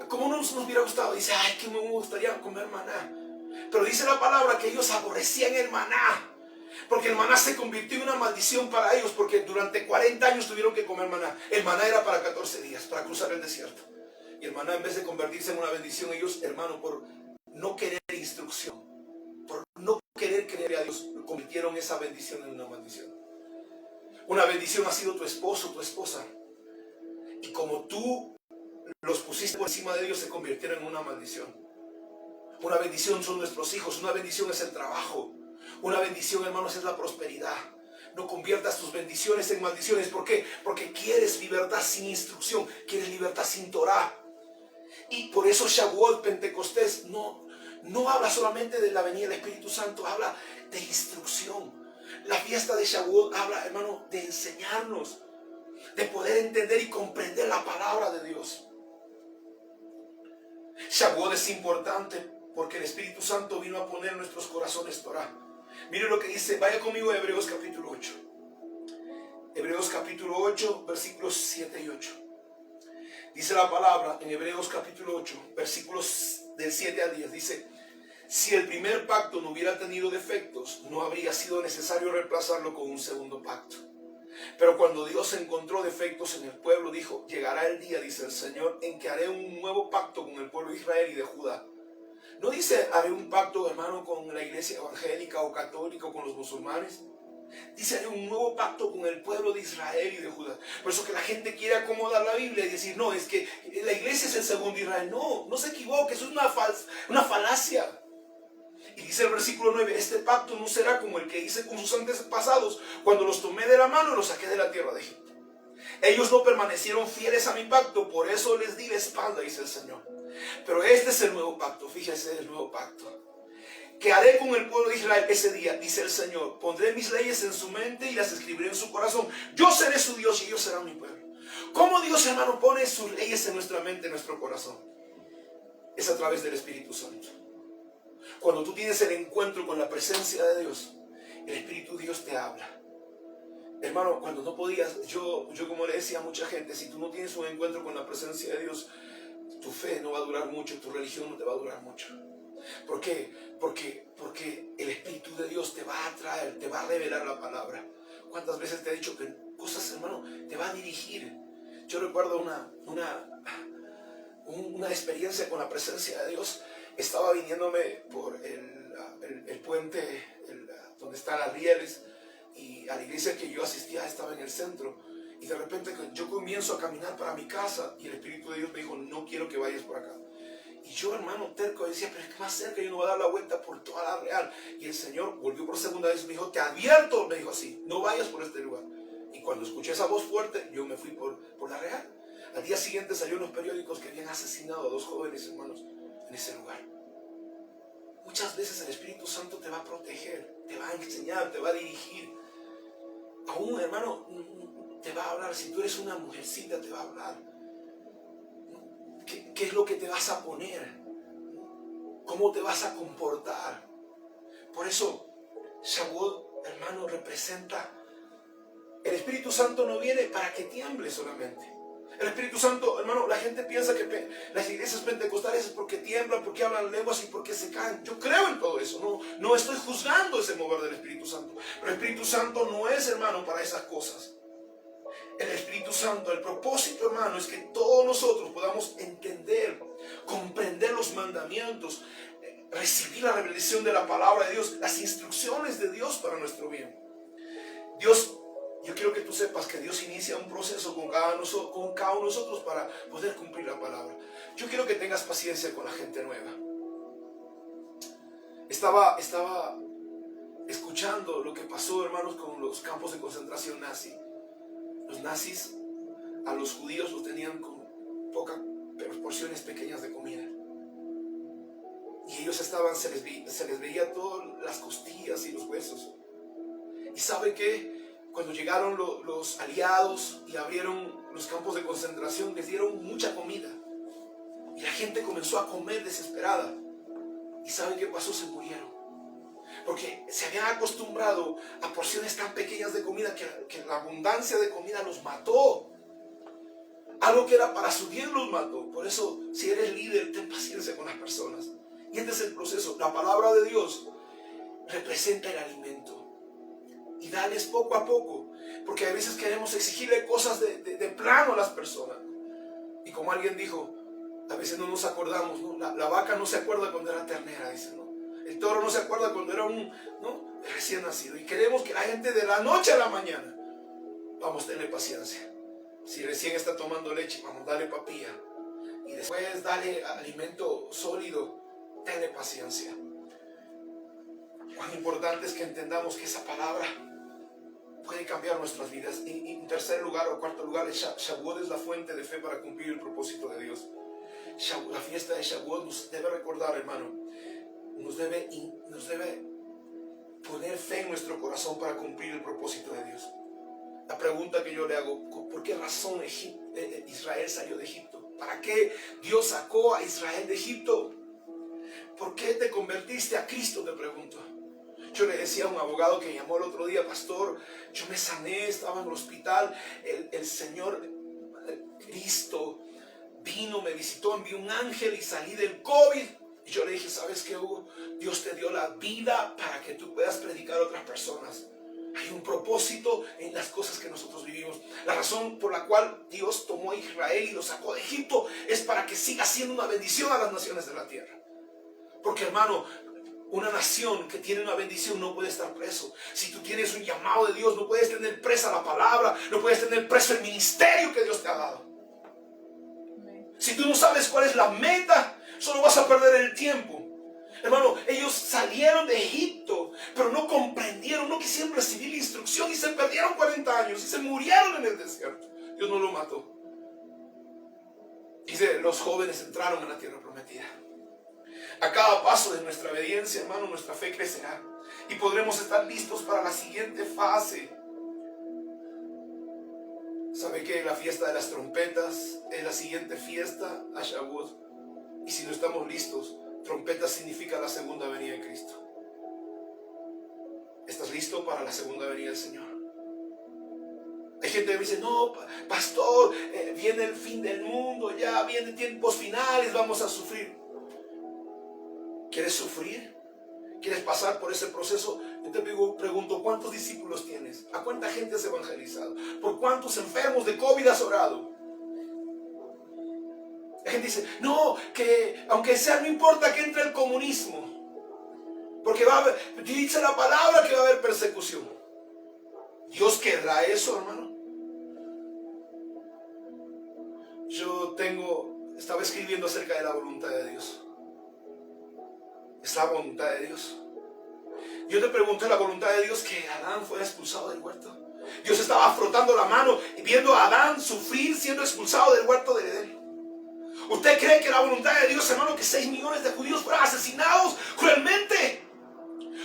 ¿Cómo no nos hubiera gustado? Dice, ay, que me gustaría comer maná. Pero dice la palabra que ellos aborrecían el maná. Porque el maná se convirtió en una maldición para ellos. Porque durante 40 años tuvieron que comer maná. El maná era para 14 días, para cruzar el desierto. Y el maná, en vez de convertirse en una bendición, ellos, hermano, por no querer instrucción, por no querer creer a Dios, convirtieron esa bendición en una maldición. Una bendición ha sido tu esposo, tu esposa. Y como tú los pusiste por encima de ellos, se convirtieron en una maldición. Una bendición son nuestros hijos. Una bendición es el trabajo. Una bendición, hermanos, es la prosperidad. No conviertas tus bendiciones en maldiciones. ¿Por qué? Porque quieres libertad sin instrucción, quieres libertad sin Torah. Y por eso Shavuot, Pentecostés, no habla solamente de la venida del Espíritu Santo, habla de instrucción. La fiesta de Shavuot habla, hermano, de enseñarnos, de poder entender y comprender la palabra de Dios. Shavuot es importante porque el Espíritu Santo vino a poner en nuestros corazones Torah. Mire lo que dice, vaya conmigo a Hebreos capítulo 8. Hebreos capítulo 8, versículos 7 y 8. Dice la palabra en Hebreos capítulo 8, versículos del 7 al 10. Dice, si el primer pacto no hubiera tenido defectos, no habría sido necesario reemplazarlo con un segundo pacto. Pero cuando Dios encontró defectos en el pueblo, dijo, llegará el día, dice el Señor, en que haré un nuevo pacto con el pueblo de Israel y de Judá. No dice, haré un pacto, hermano, con la iglesia evangélica o católica o con los musulmanes. Dice, haré un nuevo pacto con el pueblo de Israel y de Judá. Por eso que la gente quiere acomodar la Biblia y decir, no, es que la iglesia es el segundo Israel. No, no se equivoque, eso es una falacia. Y dice el versículo 9, este pacto no será como el que hice con sus antepasados cuando los tomé de la mano y los saqué de la tierra de Egipto. Ellos no permanecieron fieles a mi pacto, por eso les di la espalda, dice el Señor. Pero este es el nuevo pacto, fíjese el nuevo pacto que haré con el pueblo de Israel ese día, dice el Señor. Pondré mis leyes en su mente y las escribiré en su corazón. Yo seré su Dios y ellos serán mi pueblo. ¿Cómo Dios, hermano, pone sus leyes en nuestra mente, en nuestro corazón? Es a través del Espíritu Santo. Cuando tú tienes el encuentro con la presencia de Dios, el Espíritu de Dios te habla. Hermano, cuando no podías, yo como le decía a mucha gente, si tú no tienes un encuentro con la presencia de Dios, tu fe no va a durar mucho, tu religión no te va a durar mucho. ¿Por qué? Porque el Espíritu de Dios te va a atraer, te va a revelar la palabra. ¿Cuántas veces te he dicho que cosas, hermano, te va a dirigir? Yo recuerdo una experiencia con la presencia de Dios. Estaba viniéndome por el puente donde están las rieles, y a la iglesia que yo asistía estaba en el centro. Y de repente yo comienzo a caminar para mi casa y el Espíritu de Dios me dijo, no quiero que vayas por acá. Y yo, hermano, terco, decía, pero es que más cerca, yo no voy a dar la vuelta por toda la real. Y el Señor volvió por segunda vez y me dijo, te advierto, me dijo así, no vayas por este lugar. Y cuando escuché esa voz fuerte, yo me fui por la real. Al día siguiente salió en los periódicos que habían asesinado a 2 jóvenes hermanos en ese lugar. Muchas veces el Espíritu Santo te va a proteger, te va a enseñar, te va a dirigir. Aún, hermano, te va a hablar. Si tú eres una mujercita, te va a hablar. ¿Qué es lo que te vas a poner? ¿Cómo te vas a comportar? Por eso, Shavuot, hermano, representa... El Espíritu Santo no viene para que tiemble solamente. El Espíritu Santo, hermano, la gente piensa que las iglesias pentecostales es porque tiemblan, porque hablan lenguas y porque se caen. Yo creo en todo eso, no estoy juzgando ese mover del Espíritu Santo. Pero el Espíritu Santo no es, hermano, para esas cosas. El Espíritu Santo, el propósito, hermano, es que todos nosotros podamos entender, comprender los mandamientos, recibir la revelación de la palabra de Dios, las instrucciones de Dios para nuestro bien. Dios, yo quiero que tú sepas que Dios inicia un proceso con cada uno de nosotros para poder cumplir la palabra. Yo quiero que tengas paciencia con la gente nueva. Estaba escuchando lo que pasó, hermanos, con los campos de concentración nazi. Los nazis a los judíos los tenían con pocas porciones pequeñas de comida. Y ellos se les veía todas las costillas y los huesos. ¿Y sabe qué? Cuando llegaron los aliados y abrieron los campos de concentración, les dieron mucha comida. Y la gente comenzó a comer desesperada. ¿Y sabe qué pasó? Se murieron. Porque se habían acostumbrado a porciones tan pequeñas de comida que la abundancia de comida los mató. Algo que era para su bien los mató. Por eso, si eres líder, ten paciencia con las personas. Y este es el proceso. La palabra de Dios representa el alimento. Y dales poco a poco. Porque a veces queremos exigirle cosas de plano a las personas. Y como alguien dijo, a veces no nos acordamos, ¿no? La vaca no se acuerda cuando era ternera, dice, ¿no? El toro no se acuerda cuando era recién nacido. Y queremos que la gente de la noche a la mañana, vamos a tener paciencia. Si recién está tomando leche, vamos a darle papilla. Y después darle alimento sólido, tenle paciencia. Cuán importante es que entendamos que esa palabra puede cambiar nuestras vidas. Y en tercer lugar o cuarto lugar, Shavuot es la fuente de fe para cumplir el propósito de Dios. La fiesta de Shavuot nos debe recordar, hermano, nos debe poner fe en nuestro corazón para cumplir el propósito de Dios. La pregunta que yo le hago: ¿por qué razón Israel salió de Egipto? ¿Para qué Dios sacó a Israel de Egipto? ¿Por qué te convertiste a Cristo? Te pregunto. Yo le decía a un abogado que me llamó el otro día: pastor, yo me sané, estaba en el hospital, el Señor Cristo vino, me visitó, envió un ángel y salí del COVID. Y yo le dije: ¿sabes qué, Hugo? Dios te dio la vida para que tú puedas predicar a otras personas. Hay un propósito en las cosas que nosotros vivimos. La razón por la cual Dios tomó a Israel y lo sacó de Egipto es para que siga siendo una bendición a las naciones de la tierra. Porque, hermano, una nación que tiene una bendición no puede estar preso. Si tú tienes un llamado de Dios, no puedes tener presa la palabra, no puedes tener preso el ministerio que Dios te ha dado. Si tú no sabes cuál es la meta, solo vas a perder el tiempo. Hermano, ellos salieron de Egipto, pero no comprendieron, no quisieron recibir la instrucción y se perdieron 40 años y se murieron en el desierto. Dios no lo mató. Dice: los jóvenes entraron en la tierra prometida. A cada paso de nuestra obediencia, hermano, nuestra fe crecerá y podremos estar listos para la siguiente fase. ¿Sabe qué? La fiesta de las trompetas es la siguiente fiesta a Shavuot. Y si no estamos listos, trompeta significa la segunda venida de Cristo. ¿Estás listo para la segunda venida del Señor? Hay gente que me dice: no, pastor, viene el fin del mundo, ya vienen tiempos finales, vamos a sufrir. ¿Quieres sufrir? ¿Quieres pasar por ese proceso? Yo te pregunto: ¿cuántos discípulos tienes? ¿A cuánta gente has evangelizado? ¿Por cuántos enfermos de COVID has orado? La gente dice: no, que aunque sea, no importa que entre el comunismo, porque va a haber, dice la palabra que va a haber persecución. ¿Dios querrá eso, hermano? Estaba escribiendo acerca de la voluntad de Dios. ¿Es la voluntad de Dios? Yo te pregunté: ¿la voluntad de Dios que Adán fuera expulsado del huerto? Dios estaba frotando la mano y viendo a Adán sufrir siendo expulsado del huerto de Edén. ¿Usted cree que la voluntad de Dios, hermano, que 6 millones de judíos fueran asesinados cruelmente?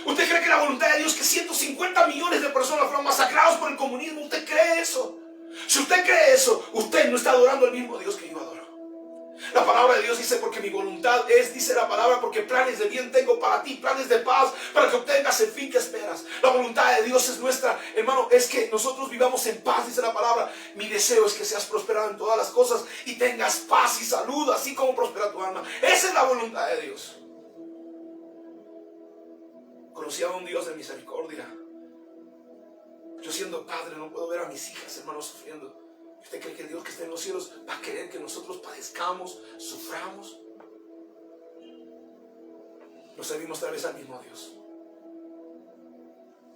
¿Usted cree que la voluntad de Dios que 150 millones de personas fueron masacrados por el comunismo? ¿Usted cree eso? Si usted cree eso, usted no está adorando al mismo Dios que yo adoro. La palabra de Dios dice: porque mi voluntad es, dice la palabra, porque planes de bien tengo para ti, planes de paz, para que obtengas el fin que esperas. La voluntad de Dios es nuestra, hermano, es que nosotros vivamos en paz, dice la palabra. Mi deseo es que seas prosperado en todas las cosas y tengas paz y salud, así como prospera tu alma. Esa es la voluntad de Dios. Conocí a un Dios de misericordia. Yo, siendo padre, no puedo ver a mis hijas, hermanos, sufriendo. ¿Usted cree que el Dios que está en los cielos va a querer que nosotros padezcamos, suframos? No servimos tal vez al mismo Dios.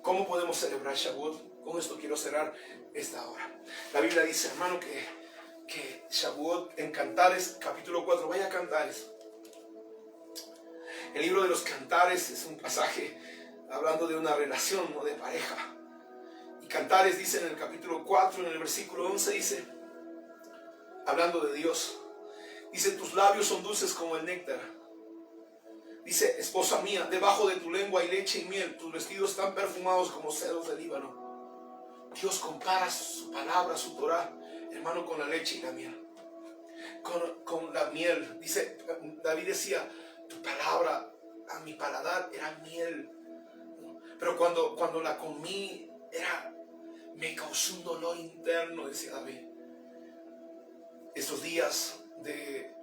¿Cómo podemos celebrar Shavuot? Con esto quiero cerrar esta hora. La Biblia dice, hermano, que Shavuot en Cantares, capítulo 4, vaya a Cantares. El libro de los Cantares es un pasaje hablando de una relación, ¿no?, de pareja. Y Cantares dice en el capítulo 4, en el versículo 11, dice, hablando de Dios, dice: tus labios son dulces como el néctar. Dice: esposa mía, debajo de tu lengua hay leche y miel, tus vestidos están perfumados como cedros del Líbano. Dios compara su palabra, su Torah, hermano, con la leche y la miel. Con la miel. Dice, David decía: tu palabra a mi paladar era miel. Pero cuando la comí, me causó un dolor interno, decía David. Estos días de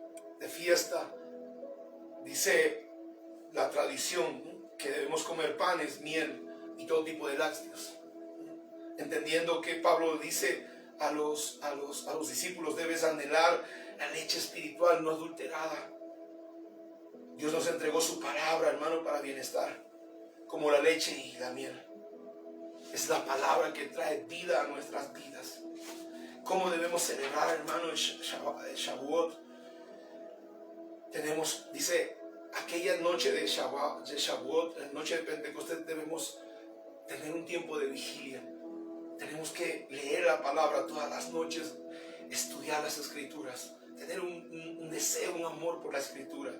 fiesta, dice la tradición, ¿no?, que debemos comer panes, miel y todo tipo de lácteos. Entendiendo que Pablo dice a los discípulos: debes anhelar la leche espiritual no adulterada. Dios nos entregó su palabra, hermano, para bienestar, como la leche y la miel. Es la palabra que trae vida a nuestras vidas. ¿Cómo debemos celebrar, hermano, el Shavuot? Dice, aquella noche de Shavuot, la noche de Pentecostés, debemos tener un tiempo de vigilia. Tenemos que leer la palabra todas las noches, estudiar las escrituras, tener un deseo, un amor por la escritura.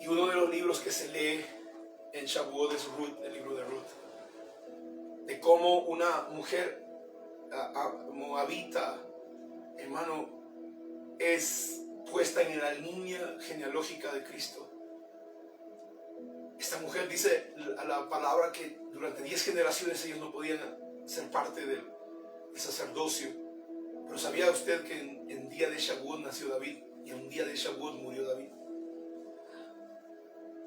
Y uno de los libros que se lee en Shavuot es Ruth, el libro de Ruth, de cómo una mujer moabita, hermano, es puesta en la línea genealógica de Cristo. Esta mujer dice la palabra que durante 10 generaciones ellos no podían ser parte del sacerdocio. Pero ¿sabía usted que en día de Shavuot nació David y en un día de Shavuot murió David?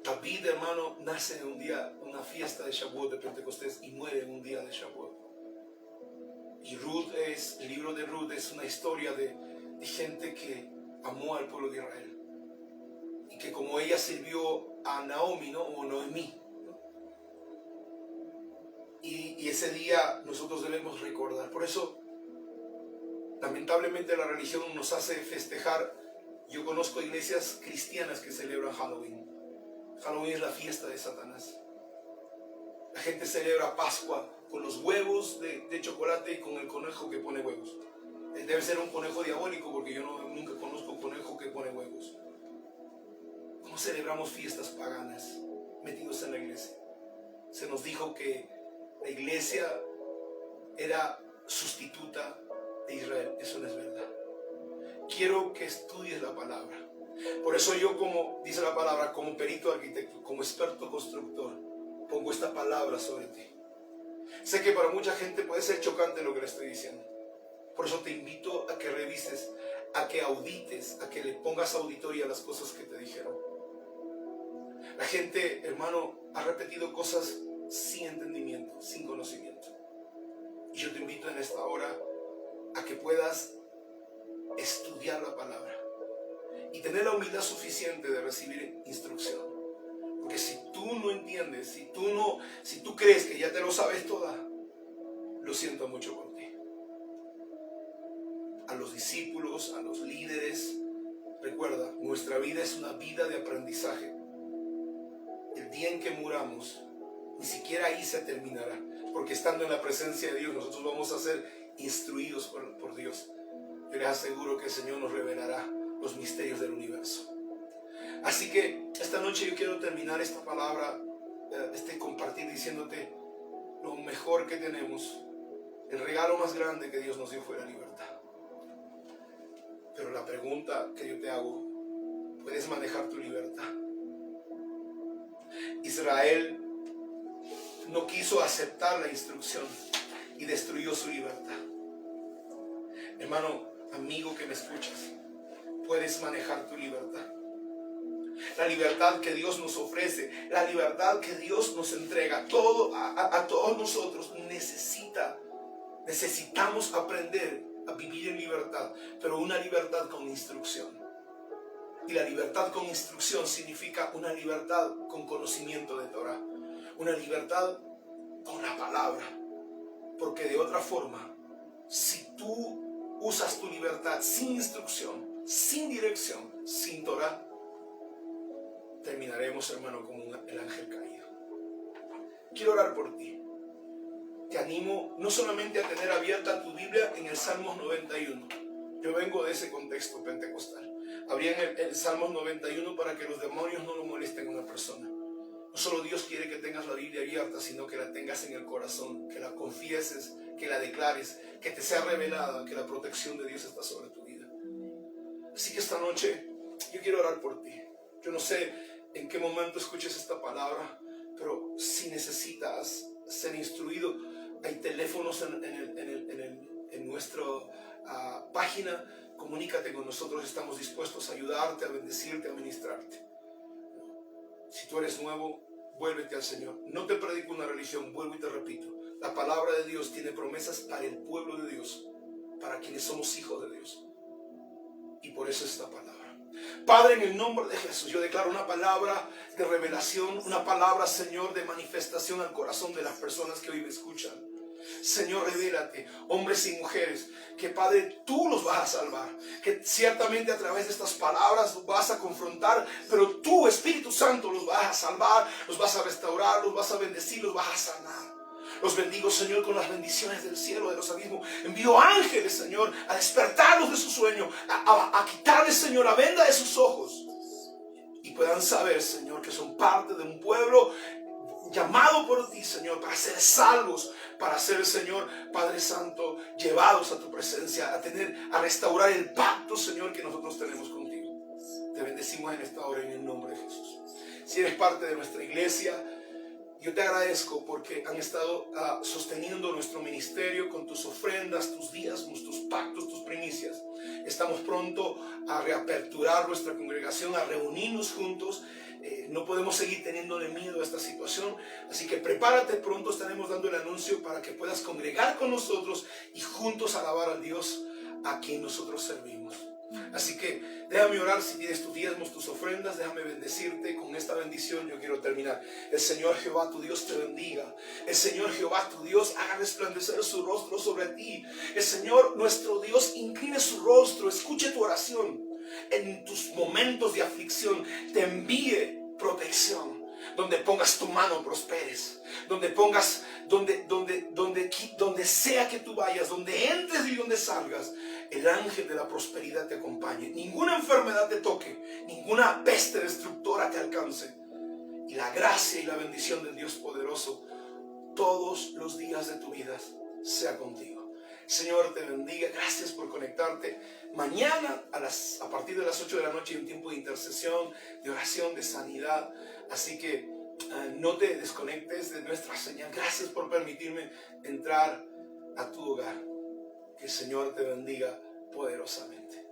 David, hermano, nace en un día, una fiesta de Shavuot, de Pentecostés, y muere en un día de Shavuot. Y Ruth el libro de Ruth es una historia de gente que amó al pueblo de Israel. Y que como ella sirvió a Naomi, ¿no? O Noemí, ¿no? Y ese día nosotros debemos recordar. Por eso, lamentablemente la religión nos hace festejar. Yo conozco iglesias cristianas que celebran Halloween. Halloween es la fiesta de Satanás. La gente celebra Pascua con los huevos de chocolate y con el conejo que pone huevos. Debe ser un conejo diabólico porque yo nunca conozco un conejo que pone huevos. ¿Cómo celebramos fiestas paganas metidos en la iglesia? Se nos dijo que la iglesia era sustituta de Israel. Eso no es verdad. Quiero que estudies la palabra. Por eso yo, como dice la palabra, como perito arquitecto, como experto constructor, pongo esta palabra sobre ti. Sé que para mucha gente puede ser chocante lo que le estoy diciendo. Por eso te invito a que revises, a que audites, a que le pongas auditoría a las cosas que te dijeron. La gente, hermano, ha repetido cosas sin entendimiento, sin conocimiento. Y yo te invito en esta hora a que puedas estudiar la palabra y tener la humildad suficiente de recibir instrucción. Porque si tú no entiendes, si tú crees que ya te lo sabes toda, lo siento mucho por ti. A los discípulos, a los líderes, recuerda, nuestra vida es una vida de aprendizaje. El día en que muramos, ni siquiera ahí se terminará, porque estando en la presencia de Dios, nosotros vamos a ser instruidos por Dios. Yo les aseguro que el Señor nos revelará los misterios del universo. Así que esta noche yo quiero terminar esta palabra, compartir diciéndote lo mejor que tenemos. El regalo más grande que Dios nos dio fue la libertad. Pero la pregunta que yo te hago, ¿puedes manejar tu libertad? Israel no quiso aceptar la instrucción y destruyó su libertad. Hermano, amigo que me escuchas, puedes manejar tu libertad. La libertad que Dios nos ofrece, la libertad que Dios nos entrega, a todos nosotros necesitamos aprender a vivir en libertad, pero una libertad con instrucción. Y la libertad con instrucción significa una libertad con conocimiento de Torah, una libertad con la palabra, porque de otra forma, si tú usas tu libertad sin instrucción, sin dirección, sin Torah, terminaremos, hermano, como el ángel caído. Quiero orar por ti. Te animo no solamente a tener abierta tu Biblia en el Salmos 91. Yo vengo de ese contexto pentecostal. Abrí en el Salmos 91 para que los demonios no lo molesten a una persona. No solo Dios quiere que tengas la Biblia abierta, sino que la tengas en el corazón, que la confieses, que la declares, que te sea revelada, que la protección de Dios está sobre tu vida. Así que esta noche yo quiero orar por ti. Yo no sé en qué momento escuches esta palabra, pero si necesitas ser instruido, hay teléfonos en nuestra página. Comunícate con nosotros, estamos dispuestos a ayudarte, a bendecirte, a ministrarte. Si tú eres nuevo, vuélvete al Señor. No te predico una religión, vuelvo y te repito. La palabra de Dios tiene promesas para el pueblo de Dios, para quienes somos hijos de Dios. Y por eso es esta palabra. Padre, en el nombre de Jesús, yo declaro una palabra de revelación, una palabra, Señor, de manifestación al corazón de las personas que hoy me escuchan. Señor, revélate, hombres y mujeres, que Padre, tú los vas a salvar, que ciertamente a través de estas palabras los vas a confrontar, pero tú, Espíritu Santo, los vas a salvar, los vas a restaurar, los vas a bendecir, los vas a sanar. Los bendigo, Señor, con las bendiciones del cielo, de los abismos. Envío ángeles, Señor, a despertarlos de su sueño, a quitarles, Señor, la venda de sus ojos. Y puedan saber, Señor, que son parte de un pueblo llamado por ti, Señor, para ser salvos, para ser, Señor, Padre Santo, llevados a tu presencia, a restaurar el pacto, Señor, que nosotros tenemos contigo. Te bendecimos en esta hora en el nombre de Jesús. Si eres parte de nuestra iglesia, yo te agradezco porque han estado sosteniendo nuestro ministerio con tus ofrendas, tus diezmos, tus pactos, tus primicias. Estamos pronto a reaperturar nuestra congregación, a reunirnos juntos. No podemos seguir teniéndole miedo a esta situación, así que prepárate, pronto estaremos dando el anuncio para que puedas congregar con nosotros y juntos alabar al Dios a quien nosotros servimos. Así que déjame orar. Si tienes tus diezmos, tus ofrendas, déjame bendecirte. Con esta bendición yo quiero terminar. El Señor Jehová tu Dios te bendiga. El Señor Jehová tu Dios haga resplandecer su rostro sobre ti. El Señor nuestro Dios incline su rostro, escuche tu oración. En tus momentos de aflicción te envíe protección. Donde pongas tu mano prosperes. Donde pongas, donde sea que tú vayas, donde entres y donde salgas, el ángel de la prosperidad te acompañe. Ninguna enfermedad te toque, ninguna peste destructora te alcance. Y la gracia y la bendición del Dios poderoso todos los días de tu vida sea contigo. Señor, te bendiga. Gracias por conectarte. Mañana a partir de las 8 de la noche hay un tiempo de intercesión, de oración, de sanidad. Así que no te desconectes de nuestra señal. Gracias por permitirme entrar a tu hogar. Que el Señor te bendiga poderosamente.